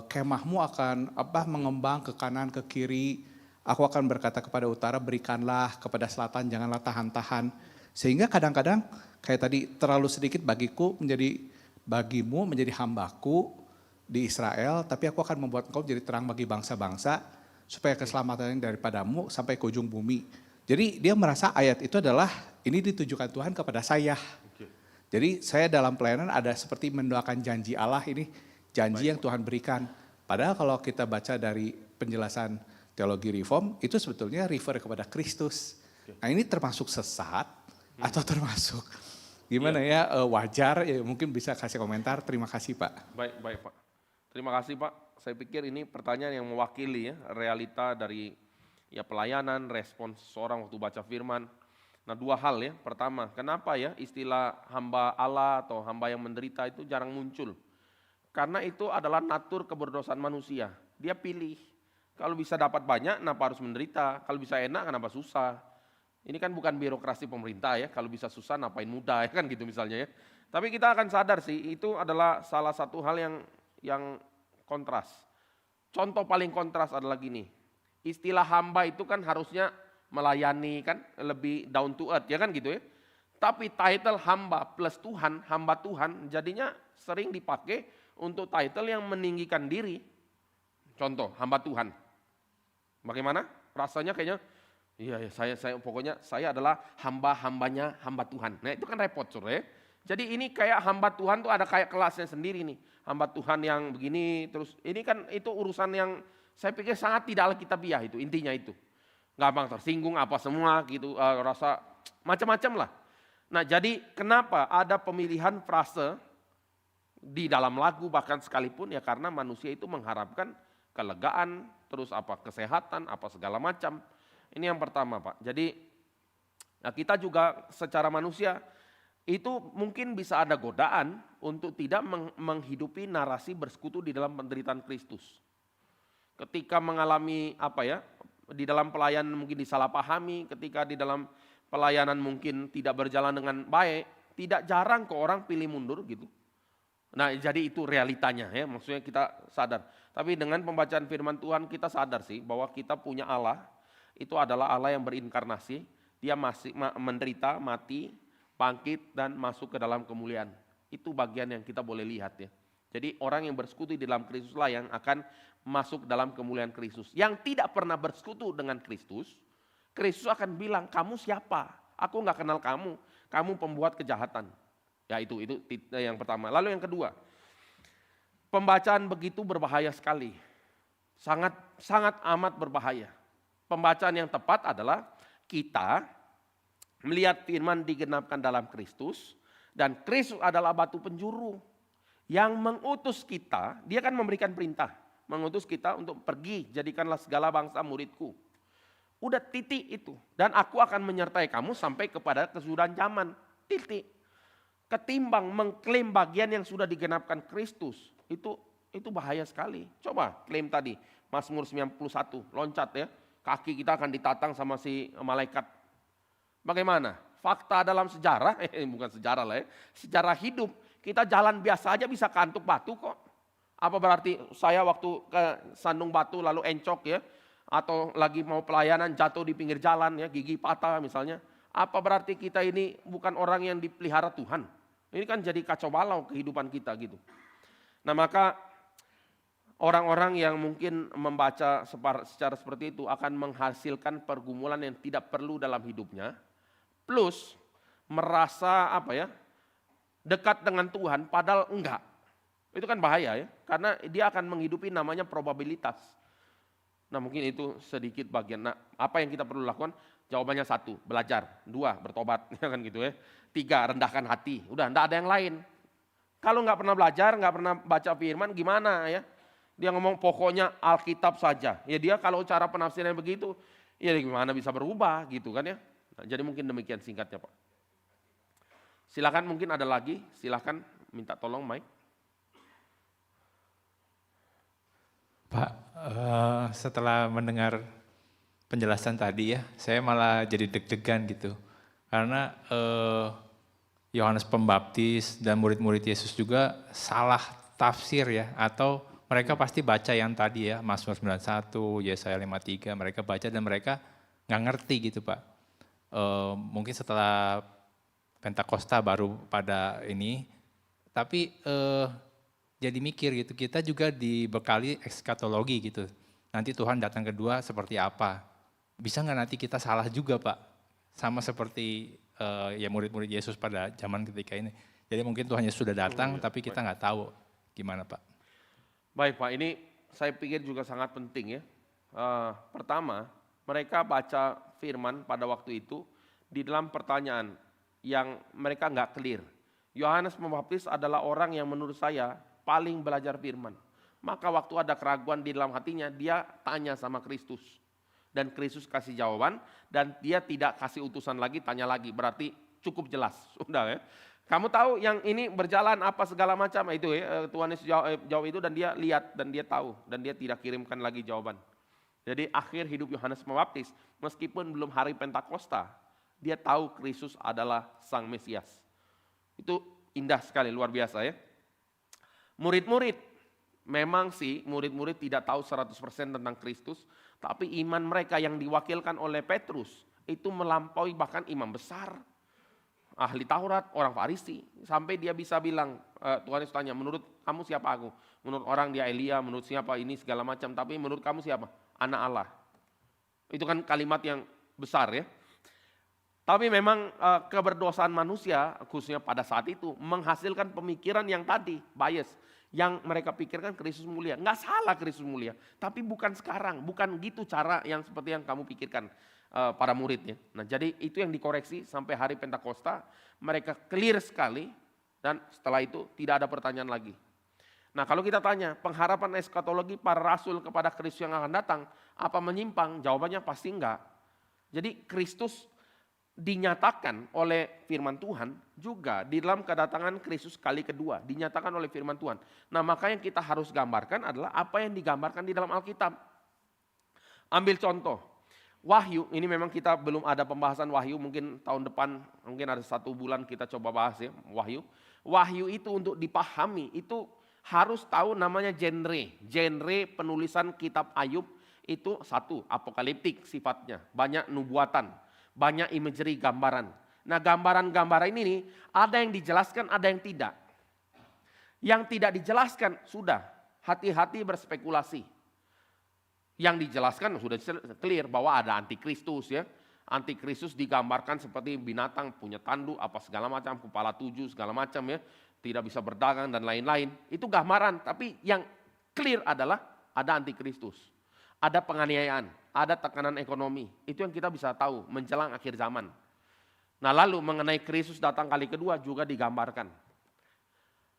[SPEAKER 2] kemahmu akan mengembang ke kanan ke kiri. Aku akan berkata kepada utara berikanlah, kepada selatan janganlah tahan-tahan. Sehingga kadang-kadang kayak tadi terlalu sedikit bagimu menjadi hambaku di Israel. Tapi aku akan membuat engkau menjadi terang bagi bangsa-bangsa supaya keselamatan daripadamu sampai ke ujung bumi. Jadi dia merasa ayat itu adalah ini ditujukan Tuhan kepada saya. Jadi saya dalam pelayanan ada seperti mendoakan janji Allah ini, janji yang Tuhan berikan. Padahal kalau kita baca dari penjelasan teologi reform, itu sebetulnya refer kepada Kristus. Nah ini termasuk sesat atau termasuk gimana ya wajar, ya mungkin bisa kasih komentar. Terima kasih Pak.
[SPEAKER 1] Baik Pak. Terima kasih Pak. Saya pikir ini pertanyaan yang mewakili ya realita dari ya pelayanan, respons seorang waktu baca firman. Nah 2 hal ya, pertama kenapa ya istilah hamba Allah atau hamba yang menderita itu jarang muncul. Karena itu adalah natur keberdosaan manusia, dia pilih. Kalau bisa dapat banyak kenapa harus menderita, kalau bisa enak kenapa susah. Ini kan bukan birokrasi pemerintah ya, kalau bisa susah ngapain mudah ya kan gitu misalnya ya. Tapi kita akan sadar sih itu adalah salah satu hal yang kontras. Contoh paling kontras adalah gini. Istilah hamba itu kan harusnya melayani kan lebih down to earth ya kan gitu ya. Tapi title hamba plus Tuhan, hamba Tuhan jadinya sering dipakai untuk title yang meninggikan diri. Contoh hamba Tuhan. Bagaimana? Rasanya kayaknya iya saya pokoknya saya adalah hamba-hambanya hamba Tuhan. Nah itu kan repot Saudara ya. Jadi ini kayak hamba Tuhan tuh ada kayak kelasnya sendiri nih. Hamba Tuhan yang begini terus ini kan itu urusan yang saya pikir sangat tidak alkitabiah itu intinya itu. Gampang tersinggung apa semua gitu rasa macam-macam lah. Nah jadi kenapa ada pemilihan frase di dalam lagu bahkan sekalipun ya karena manusia itu mengharapkan kelegaan, terus apa kesehatan, apa segala macam. Ini yang pertama Pak. Jadi nah kita juga secara manusia itu mungkin bisa ada godaan untuk tidak menghidupi narasi bersekutu di dalam penderitaan Kristus. Ketika mengalami di dalam pelayanan mungkin disalahpahami, ketika di dalam pelayanan mungkin tidak berjalan dengan baik, tidak jarang ke orang pilih mundur gitu. Nah jadi itu realitanya ya, maksudnya kita sadar. Tapi dengan pembacaan firman Tuhan kita sadar sih bahwa kita punya Allah, itu adalah Allah yang berinkarnasi, dia masih menderita, mati, bangkit dan masuk ke dalam kemuliaan. Itu bagian yang kita boleh lihat ya. Jadi orang yang bersekutu di dalam Kristus lah yang akan masuk dalam kemuliaan Kristus. Yang tidak pernah bersekutu dengan Kristus, Kristus akan bilang, kamu siapa? Aku nggak kenal kamu, kamu pembuat kejahatan. Ya itu yang pertama. Lalu yang kedua, pembacaan begitu berbahaya sekali. Sangat amat berbahaya. Pembacaan yang tepat adalah kita melihat firman digenapkan dalam Kristus, dan Kristus adalah batu penjuru yang mengutus kita, dia kan memberikan perintah, mengutus kita untuk pergi, jadikanlah segala bangsa muridku. Udah titik itu, dan aku akan menyertai kamu sampai kepada kesudahan zaman, titik. Ketimbang mengklaim bagian yang sudah digenapkan Kristus, itu itu bahaya sekali. Coba klaim tadi, Mazmur 91, loncat ya, kaki kita akan ditatang sama si malaikat. Bagaimana? Fakta dalam sejarah, bukan sejarah lah ya, sejarah hidup, kita jalan biasa aja bisa kantuk batu kok. Apa berarti saya waktu ke sandung batu lalu encok ya, atau lagi mau pelayanan jatuh di pinggir jalan ya, gigi patah misalnya. Apa berarti kita ini bukan orang yang dipelihara Tuhan? Ini kan jadi kacau balau kehidupan kita gitu. Nah maka orang-orang yang mungkin membaca secara seperti itu akan menghasilkan pergumulan yang tidak perlu dalam hidupnya. Plus merasa dekat dengan Tuhan padahal enggak. Itu kan bahaya ya, karena dia akan menghidupi namanya probabilitas. Nah mungkin itu sedikit bagian. Nah apa yang kita perlu lakukan? Jawabannya 1, belajar. 2, bertobat. Ya kan gitu ya. 3, rendahkan hati. Udah, enggak ada yang lain. Kalau nggak pernah belajar, nggak pernah baca firman, gimana ya? Dia ngomong pokoknya Alkitab saja. Ya dia kalau cara penafsiran begitu, ya gimana bisa berubah gitu kan ya. Nah, jadi mungkin demikian singkatnya Pak. Silakan mungkin ada lagi, silakan minta tolong Mike.
[SPEAKER 3] Pak, setelah mendengar penjelasan tadi ya, saya malah jadi deg-degan gitu. Karena Yohanes Pembaptis dan murid-murid Yesus juga salah tafsir ya, atau mereka pasti baca yang tadi ya, Mazmur 91, Yesaya 53, mereka baca dan mereka nggak ngerti gitu Pak. Mungkin setelah Pentakosta baru pada ini, tapi jadi mikir gitu, kita juga dibekali ekskatologi gitu. Nanti Tuhan datang kedua seperti apa? Bisa nggak nanti kita salah juga Pak? Sama seperti ya murid-murid Yesus pada zaman ketika ini. Jadi mungkin Tuhan Yesus sudah datang, tapi kita nggak tahu gimana Pak.
[SPEAKER 1] Baik Pak, ini saya pikir juga sangat penting ya. Pertama, mereka baca firman pada waktu itu di dalam pertanyaan yang mereka nggak clear. Yohanes Pembaptis adalah orang yang menurut saya paling belajar firman. Maka waktu ada keraguan di dalam hatinya, dia tanya sama Kristus. Dan Kristus kasih jawaban, dan dia tidak kasih utusan lagi, tanya lagi. Berarti cukup jelas, sudah ya. Kamu tahu yang ini berjalan apa segala macam, itu ya, Tuhan Yesus jawab itu dan dia lihat, dan dia tahu. Dan dia tidak kirimkan lagi jawaban. Jadi akhir hidup Yohanes Pembaptis, meskipun belum hari Pentakosta, dia tahu Kristus adalah Sang Mesias. Itu indah sekali, luar biasa ya. Murid-murid, memang sih murid-murid tidak tahu 100% tentang Kristus, tapi iman mereka yang diwakilkan oleh Petrus itu melampaui bahkan imam besar, ahli Taurat, orang Farisi. Sampai dia bisa bilang, Tuhan Yesus tanya, menurut kamu siapa aku? Menurut orang dia Elia, menurut siapa ini segala macam, tapi menurut kamu siapa? Anak Allah. Itu kan kalimat yang besar ya. Tapi memang keberdosaan manusia, khususnya pada saat itu, menghasilkan pemikiran yang tadi, bias. Yang mereka pikirkan Kristus mulia. Nggak salah Kristus mulia, tapi bukan sekarang, bukan gitu cara yang seperti yang kamu pikirkan para muridnya. Nah jadi itu yang dikoreksi sampai hari Pentakosta, mereka clear sekali dan setelah itu tidak ada pertanyaan lagi. Nah kalau kita tanya pengharapan eskatologi para rasul kepada Kristus yang akan datang, apa menyimpang? Jawabannya pasti enggak. Jadi Kristus dinyatakan oleh firman Tuhan juga di dalam kedatangan Kristus kali kedua, dinyatakan oleh firman Tuhan. Nah maka yang kita harus gambarkan adalah apa yang digambarkan di dalam Alkitab. Ambil contoh, Wahyu, ini memang kita belum ada pembahasan Wahyu, mungkin tahun depan, mungkin ada 1 bulan kita coba bahas ya, Wahyu. Wahyu itu untuk dipahami, itu harus tahu namanya genre penulisan kitab Ayub itu 1, apokaliptik sifatnya, banyak nubuatan. Banyak imagery, gambaran. Nah gambaran-gambaran ini nih, ada yang dijelaskan, ada yang tidak. Yang tidak dijelaskan, sudah hati-hati berspekulasi. Yang dijelaskan sudah clear bahwa ada antikristus ya. Antikristus digambarkan seperti binatang, punya tanduk, apa segala macam, kepala 7 segala macam ya. Tidak bisa berdagang dan lain-lain. Itu gambaran, tapi yang clear adalah ada antikristus. Ada penganiayaan, ada tekanan ekonomi. Itu yang kita bisa tahu menjelang akhir zaman. Nah lalu mengenai Kristus datang kali kedua juga digambarkan.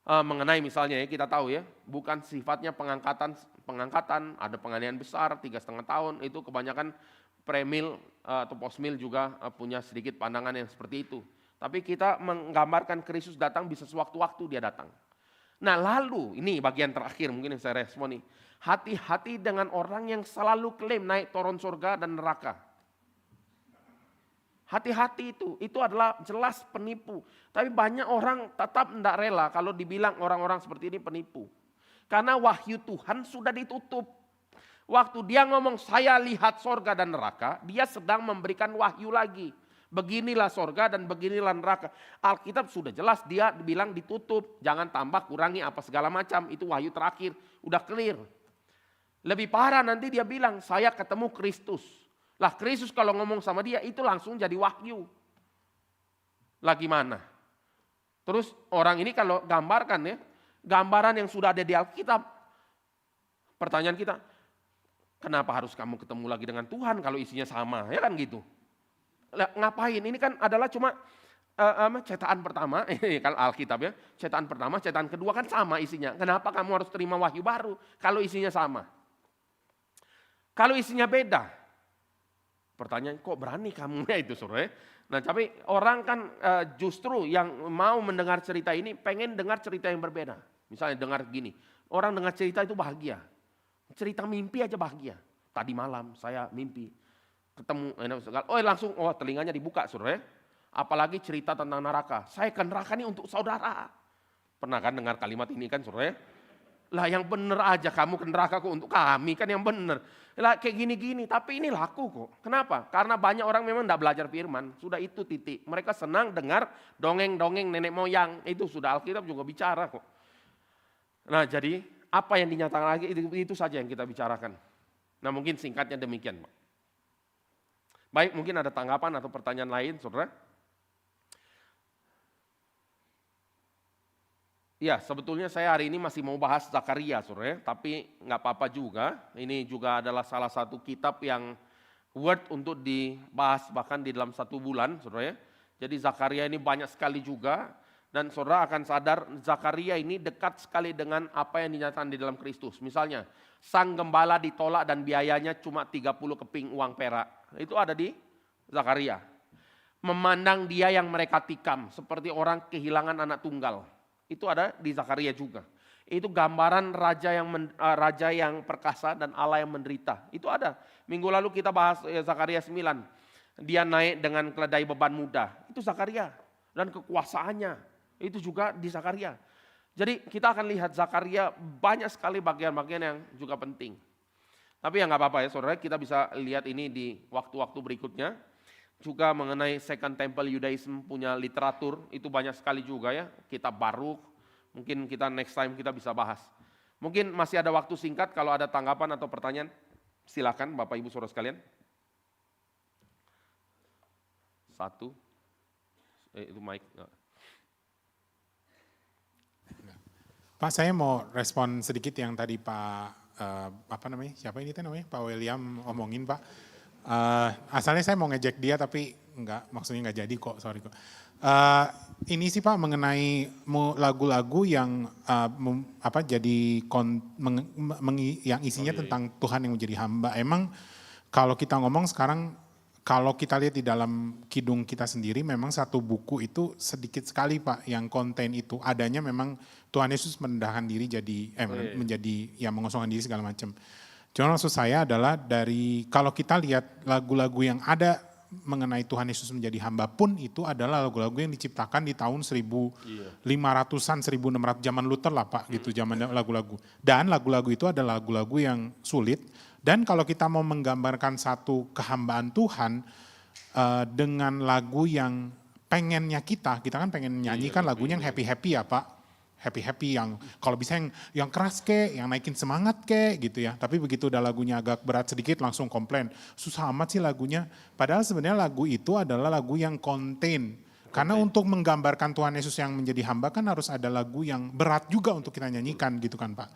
[SPEAKER 1] Mengenai misalnya ya kita tahu ya, bukan sifatnya pengangkatan, ada penganiayaan besar 3,5 tahun, itu kebanyakan premil atau postmil juga punya sedikit pandangan yang seperti itu. Tapi kita menggambarkan Kristus datang bisa sewaktu-waktu dia datang. Nah lalu, ini bagian terakhir mungkin yang saya respon nih. Hati-hati dengan orang yang selalu klaim naik turun surga dan neraka. Hati-hati itu adalah jelas penipu. Tapi banyak orang tetap tidak rela kalau dibilang orang-orang seperti ini penipu. Karena wahyu Tuhan sudah ditutup. Waktu dia ngomong saya lihat sorga dan neraka, dia sedang memberikan wahyu lagi. Beginilah sorga dan beginilah neraka. Alkitab sudah jelas dia bilang ditutup. Jangan tambah kurangi apa segala macam. Itu wahyu terakhir. Udah clear. Lebih parah nanti dia bilang saya ketemu Kristus. Lah Kristus kalau ngomong sama dia itu langsung jadi wahyu. Lah gimana? Terus orang ini kalau gambarkan ya. Gambaran yang sudah ada di Alkitab. Pertanyaan kita. Kenapa harus kamu ketemu lagi dengan Tuhan kalau isinya sama? Ya kan gitu. Ngapain? Ini kan adalah cuma cetakan pertama, kalau Alkitab ya, cetakan pertama, cetakan kedua kan sama isinya. Kenapa kamu harus terima wahyu baru kalau isinya sama? Kalau isinya beda, pertanyaan kok berani kamu ya itu saudara? Nah tapi orang kan justru yang mau mendengar cerita ini pengen dengar cerita yang berbeda. Misalnya dengar gini, orang dengar cerita itu bahagia, cerita mimpi aja bahagia. Tadi malam saya mimpi. Ketemu, langsung telinganya dibuka saudara. Apalagi cerita tentang neraka. Saya ke neraka ini untuk saudara. Pernah kan dengar kalimat ini kan saudara? Lah yang bener aja kamu ke neraka kok untuk kami kan yang bener. Lah kayak gini-gini tapi ini laku kok. Kenapa? Karena banyak orang memang tidak belajar firman. Sudah itu titik. Mereka senang dengar dongeng-dongeng nenek moyang. Itu sudah Alkitab juga bicara kok. Nah jadi apa yang dinyatakan lagi itu saja yang kita bicarakan. Nah mungkin singkatnya demikian Pak. Baik, mungkin ada tanggapan atau pertanyaan lain, saudara? Ya, sebetulnya saya hari ini masih mau bahas Zakaria, saudara, tapi nggak apa-apa juga. Ini juga adalah salah satu kitab yang worth untuk dibahas bahkan di dalam 1 bulan, saudara. Jadi Zakaria ini banyak sekali juga, dan saudara akan sadar Zakaria ini dekat sekali dengan apa yang dinyatakan di dalam Kristus. Misalnya, sang gembala ditolak dan biayanya cuma 30 keping uang perak. Itu ada di Zakaria. Memandang dia yang mereka tikam seperti orang kehilangan anak tunggal. Itu ada di Zakaria juga. Itu gambaran raja yang perkasa dan Allah yang menderita. Itu ada. Minggu lalu kita bahas Zakaria 9. Dia naik dengan keledai beban muda. Itu Zakaria. Dan kekuasaannya. Itu juga di Zakaria. Jadi kita akan lihat Zakaria banyak sekali bagian-bagian yang juga penting. Tapi ya nggak apa-apa ya saudara, kita bisa lihat ini di waktu-waktu berikutnya. Juga mengenai Second Temple Judaism punya literatur, itu banyak sekali juga ya. Kitab Baruk, mungkin kita next time kita bisa bahas. Mungkin masih ada waktu singkat, kalau ada tanggapan atau pertanyaan, silakan Bapak Ibu saudara sekalian. Satu, itu mic.
[SPEAKER 4] Pak, saya mau respon sedikit yang tadi Pak siapa ini namanya Pak William omongin Pak. Asalnya saya mau ngejek dia tapi maksudnya nggak jadi kok, sorry kok. Ini sih Pak mengenai lagu-lagu yang yang isinya tentang Tuhan yang menjadi hamba. Emang kalau kita ngomong sekarang, kalau kita lihat di dalam kidung kita sendiri, memang satu buku itu sedikit sekali Pak yang konten itu adanya memang Tuhan Yesus merendahkan diri menjadi mengosongkan diri segala macam. Cuma maksud saya adalah kalau kita lihat lagu-lagu yang ada mengenai Tuhan Yesus menjadi hamba pun itu adalah lagu-lagu yang diciptakan di tahun 1500-an, 1600 zaman Luther lah Pak gitu, zaman lagu-lagu. Dan lagu-lagu itu adalah lagu-lagu yang sulit. Dan kalau kita mau menggambarkan satu kehambaan Tuhan dengan lagu yang pengennya kita kan pengen nyanyikan lagunya yang happy-happy ya Pak. Happy-happy yang kalau bisa yang keras yang naikin semangat gitu ya. Tapi begitu udah lagunya agak berat sedikit langsung komplain. Susah amat sih lagunya. Padahal sebenarnya lagu itu adalah lagu yang contain. Karena untuk menggambarkan Tuhan Yesus yang menjadi hamba kan harus ada lagu yang berat juga untuk kita nyanyikan gitu kan Pak.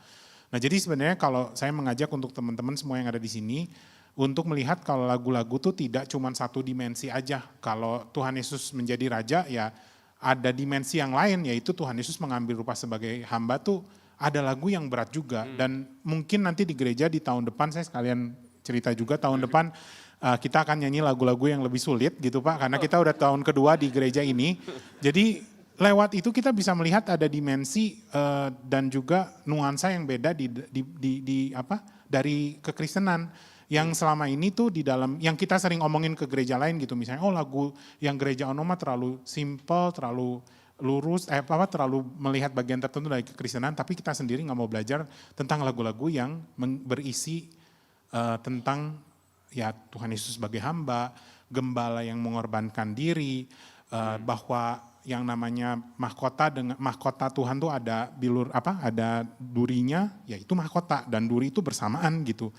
[SPEAKER 4] Nah jadi sebenarnya kalau saya mengajak untuk teman-teman semua yang ada di sini untuk melihat kalau lagu-lagu tuh tidak cuma satu dimensi aja. Kalau Tuhan Yesus menjadi raja ya ada dimensi yang lain, yaitu Tuhan Yesus mengambil rupa sebagai hamba tuh ada lagu yang berat juga. Dan mungkin nanti di gereja di tahun depan, saya sekalian cerita juga tahun depan kita akan nyanyi lagu-lagu yang lebih sulit gitu Pak. Karena kita udah tahun kedua di gereja ini. Jadi lewat itu kita bisa melihat ada dimensi dan juga nuansa yang beda dari kekristenan yang selama ini tuh di dalam yang kita sering omongin ke gereja lain gitu, misalnya lagu yang gereja Onoma terlalu simple, terlalu lurus, terlalu melihat bagian tertentu dari kekristenan, tapi kita sendiri nggak mau belajar tentang lagu-lagu yang berisi tentang ya Tuhan Yesus sebagai hamba, gembala yang mengorbankan diri, bahwa yang namanya mahkota Tuhan tuh ada ada durinya, yaitu mahkota, dan duri itu bersamaan gitu.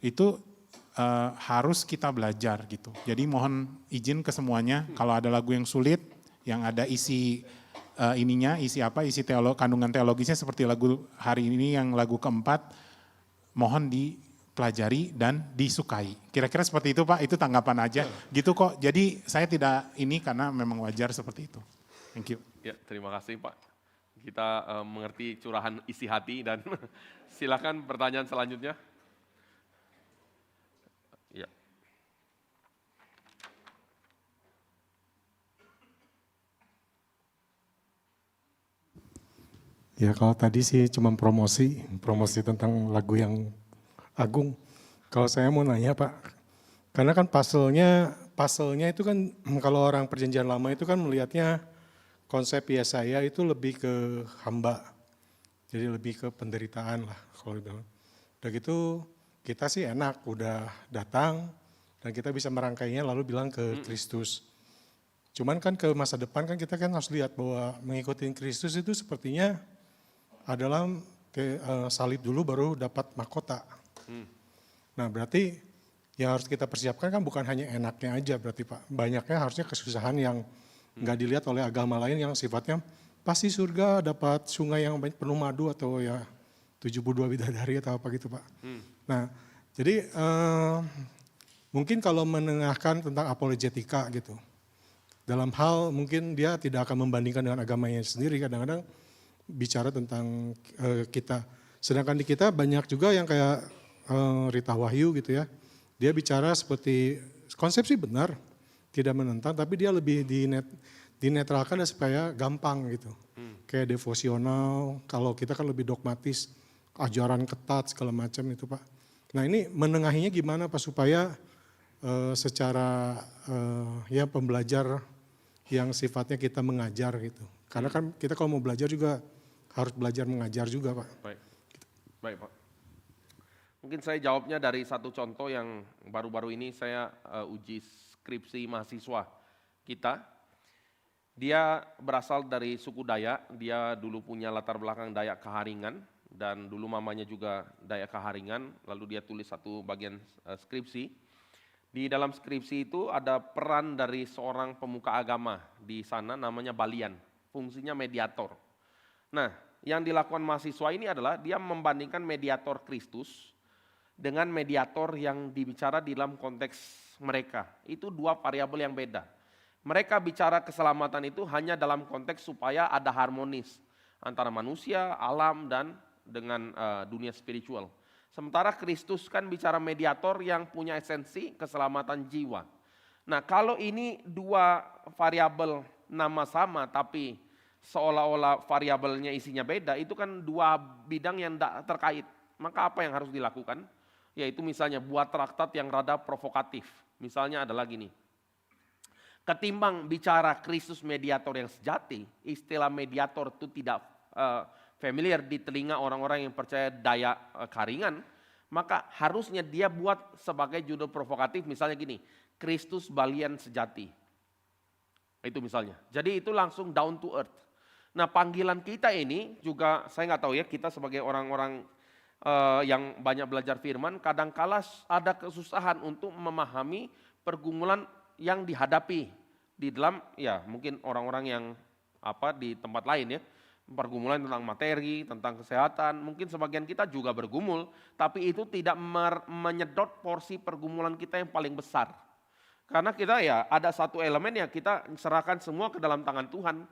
[SPEAKER 4] Itu harus kita belajar gitu. Jadi mohon izin ke semuanya, kalau ada lagu yang sulit, yang ada isi kandungan teologisnya seperti lagu hari ini yang lagu keempat, mohon dipelajari dan disukai. Kira-kira seperti itu Pak, itu tanggapan aja. Gitu kok, jadi saya tidak karena memang wajar seperti itu. Thank you.
[SPEAKER 1] Ya, terima kasih Pak. Kita mengerti curahan isi hati dan silakan pertanyaan selanjutnya. Ya.
[SPEAKER 5] Ya kalau tadi sih cuma promosi tentang lagu yang agung. Kalau saya mau nanya Pak, karena kan puzzle-nya itu kan kalau orang perjanjian lama itu kan melihatnya konsep Yesaya itu lebih ke hamba, jadi lebih ke penderitaan lah kalau gitu. Udah gitu kita sih enak, udah datang dan kita bisa merangkainya lalu bilang ke Kristus. Cuman kan ke masa depan kan kita kan harus lihat bahwa mengikuti Kristus itu sepertinya adalah salib dulu baru dapat mahkota. Nah berarti yang harus kita persiapkan kan bukan hanya enaknya aja berarti Pak, banyaknya harusnya kesusahan yang nggak dilihat oleh agama lain yang sifatnya pasti surga dapat sungai yang penuh madu atau ya 72 bidadari atau apa gitu Pak. Nah jadi mungkin kalau menengahkan tentang apologetika gitu, dalam hal mungkin dia tidak akan membandingkan dengan agamanya sendiri, kadang-kadang bicara tentang kita. Sedangkan di kita banyak juga yang kayak Rita Wahyu gitu ya, dia bicara seperti konsepsi benar, tidak menentang, tapi dia lebih dinetralkan supaya gampang gitu. Kayak devosional, kalau kita kan lebih dogmatis, ajaran ketat segala macam itu Pak. Nah ini menengahinya gimana Pak supaya secara ya pembelajar yang sifatnya kita mengajar gitu. Karena kan kita kalau mau belajar juga harus belajar mengajar juga Pak.
[SPEAKER 1] Baik Pak. Mungkin saya jawabnya dari satu contoh yang baru-baru ini saya uji skripsi mahasiswa kita. Dia berasal dari suku Dayak, dia dulu punya latar belakang Dayak Kaharingan, dan dulu mamanya juga Dayak Kaharingan, lalu dia tulis satu bagian skripsi. Di dalam skripsi itu ada peran dari seorang pemuka agama di sana namanya Balian, fungsinya mediator. Nah, yang dilakukan mahasiswa ini adalah dia membandingkan mediator Kristus dengan mediator yang dibicara di dalam konteks mereka. Itu dua variabel yang beda. Mereka bicara keselamatan itu hanya dalam konteks supaya ada harmonis antara manusia, alam, dan dengan dunia spiritual. Sementara Kristus kan bicara mediator yang punya esensi keselamatan jiwa. Nah kalau ini dua variabel nama sama tapi seolah-olah variabelnya isinya beda, itu kan dua bidang yang tidak terkait. Maka apa yang harus dilakukan? Yaitu misalnya buat traktat yang rada provokatif. Misalnya adalah gini. Ketimbang bicara Kristus mediator yang sejati, istilah mediator itu tidak familiar di telinga orang-orang yang percaya Dayak Kaharingan, maka harusnya dia buat sebagai judul provokatif misalnya gini, Kristus Balian sejati. Itu misalnya. Jadi itu langsung down to earth. Nah panggilan kita ini juga saya nggak tahu ya, kita sebagai orang-orang yang banyak belajar firman, kadangkala ada kesusahan untuk memahami pergumulan yang dihadapi di dalam ya mungkin orang-orang yang di tempat lain ya, pergumulan tentang materi, tentang kesehatan, mungkin sebagian kita juga bergumul, tapi itu tidak menyedot porsi pergumulan kita yang paling besar. Karena kita ya ada satu elemen yang kita serahkan semua ke dalam tangan Tuhan.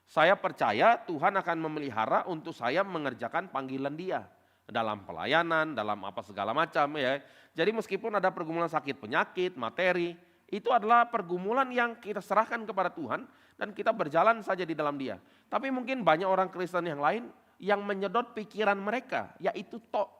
[SPEAKER 1] Saya percaya Tuhan akan memelihara untuk saya mengerjakan panggilan Dia dalam pelayanan, dalam apa segala macam ya. Jadi meskipun ada pergumulan sakit, penyakit, materi, Itu adalah pergumulan yang kita serahkan kepada Tuhan dan kita berjalan saja di dalam dia. Tapi mungkin banyak orang Kristen yang lain yang menyedot pikiran mereka, yaitu tok.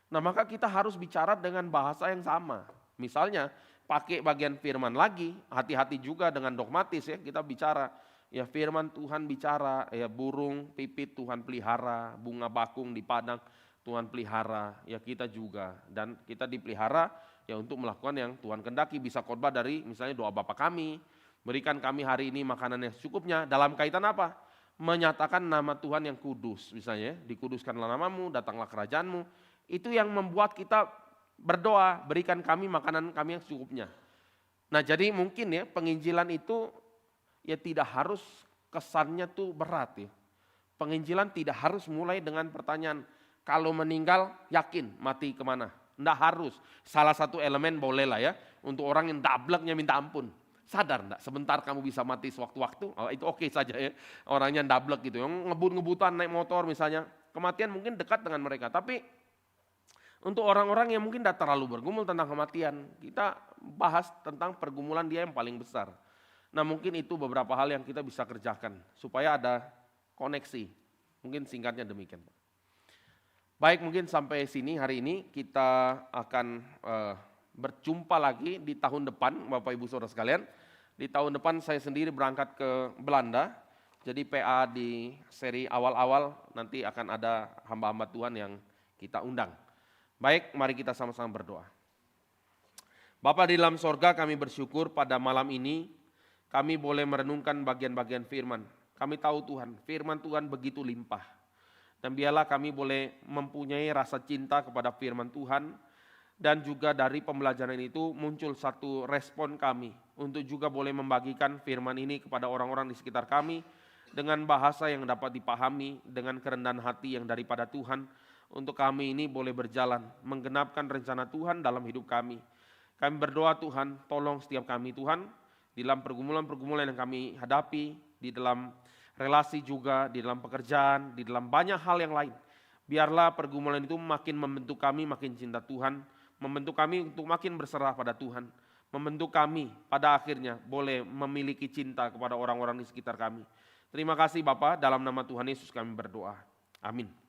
[SPEAKER 1] Nah maka kita harus bicara dengan bahasa yang sama. Misalnya pakai bagian firman lagi, hati-hati juga dengan dogmatis ya, kita bicara. Ya firman Tuhan bicara, ya burung pipit Tuhan pelihara, bunga bakung di padang Tuhan pelihara, ya kita juga. Dan kita dipelihara ya untuk melakukan yang Tuhan kehendaki, bisa khotbah dari misalnya doa Bapa kami, berikan kami hari ini makanan yang secukupnya, dalam kaitan apa? Menyatakan nama Tuhan yang kudus, misalnya dikuduskanlah namamu, datanglah kerajaanmu, itu yang membuat kita berdoa, berikan kami makanan kami yang secukupnya. Nah jadi mungkin ya penginjilan itu ya tidak harus kesannya tuh berat ya. Penginjilan tidak harus mulai dengan pertanyaan, kalau meninggal yakin mati kemana? Enggak harus. Salah satu elemen boleh lah ya, untuk orang yang dableknya minta ampun. Sadar enggak, sebentar kamu bisa mati sewaktu-waktu, itu oke saja ya. Orangnya dablek gitu, yang ngebut-ngebutan naik motor misalnya, kematian mungkin dekat dengan mereka. Tapi untuk orang-orang yang mungkin tidak terlalu bergumul tentang kematian, kita bahas tentang pergumulan dia yang paling besar. Nah mungkin itu beberapa hal yang kita bisa kerjakan supaya ada koneksi. Mungkin singkatnya demikian. Baik, mungkin sampai sini hari ini kita akan berjumpa lagi di tahun depan Bapak Ibu Saudara sekalian. Di tahun depan saya sendiri berangkat ke Belanda. Jadi PA di seri awal-awal nanti akan ada hamba-hamba Tuhan yang kita undang. Baik, mari kita sama-sama berdoa. Bapa di dalam sorga, kami bersyukur pada malam ini kami boleh merenungkan bagian-bagian firman. Kami tahu Tuhan, firman Tuhan begitu limpah. Dan biarlah kami boleh mempunyai rasa cinta kepada firman Tuhan. Dan juga dari pembelajaran itu muncul satu respon kami. Untuk juga boleh membagikan firman ini kepada orang-orang di sekitar kami. Dengan bahasa yang dapat dipahami, dengan kerendahan hati yang daripada Tuhan. Untuk kami ini boleh berjalan, menggenapkan rencana Tuhan dalam hidup kami. Kami berdoa Tuhan, tolong setiap kami Tuhan, di dalam pergumulan-pergumulan yang kami hadapi, di dalam relasi juga, di dalam pekerjaan, di dalam banyak hal yang lain. Biarlah pergumulan itu makin membentuk kami, makin cinta Tuhan, membentuk kami untuk makin berserah pada Tuhan, membentuk kami pada akhirnya boleh memiliki cinta kepada orang-orang di sekitar kami. Terima kasih Bapa, dalam nama Tuhan Yesus kami berdoa. Amin.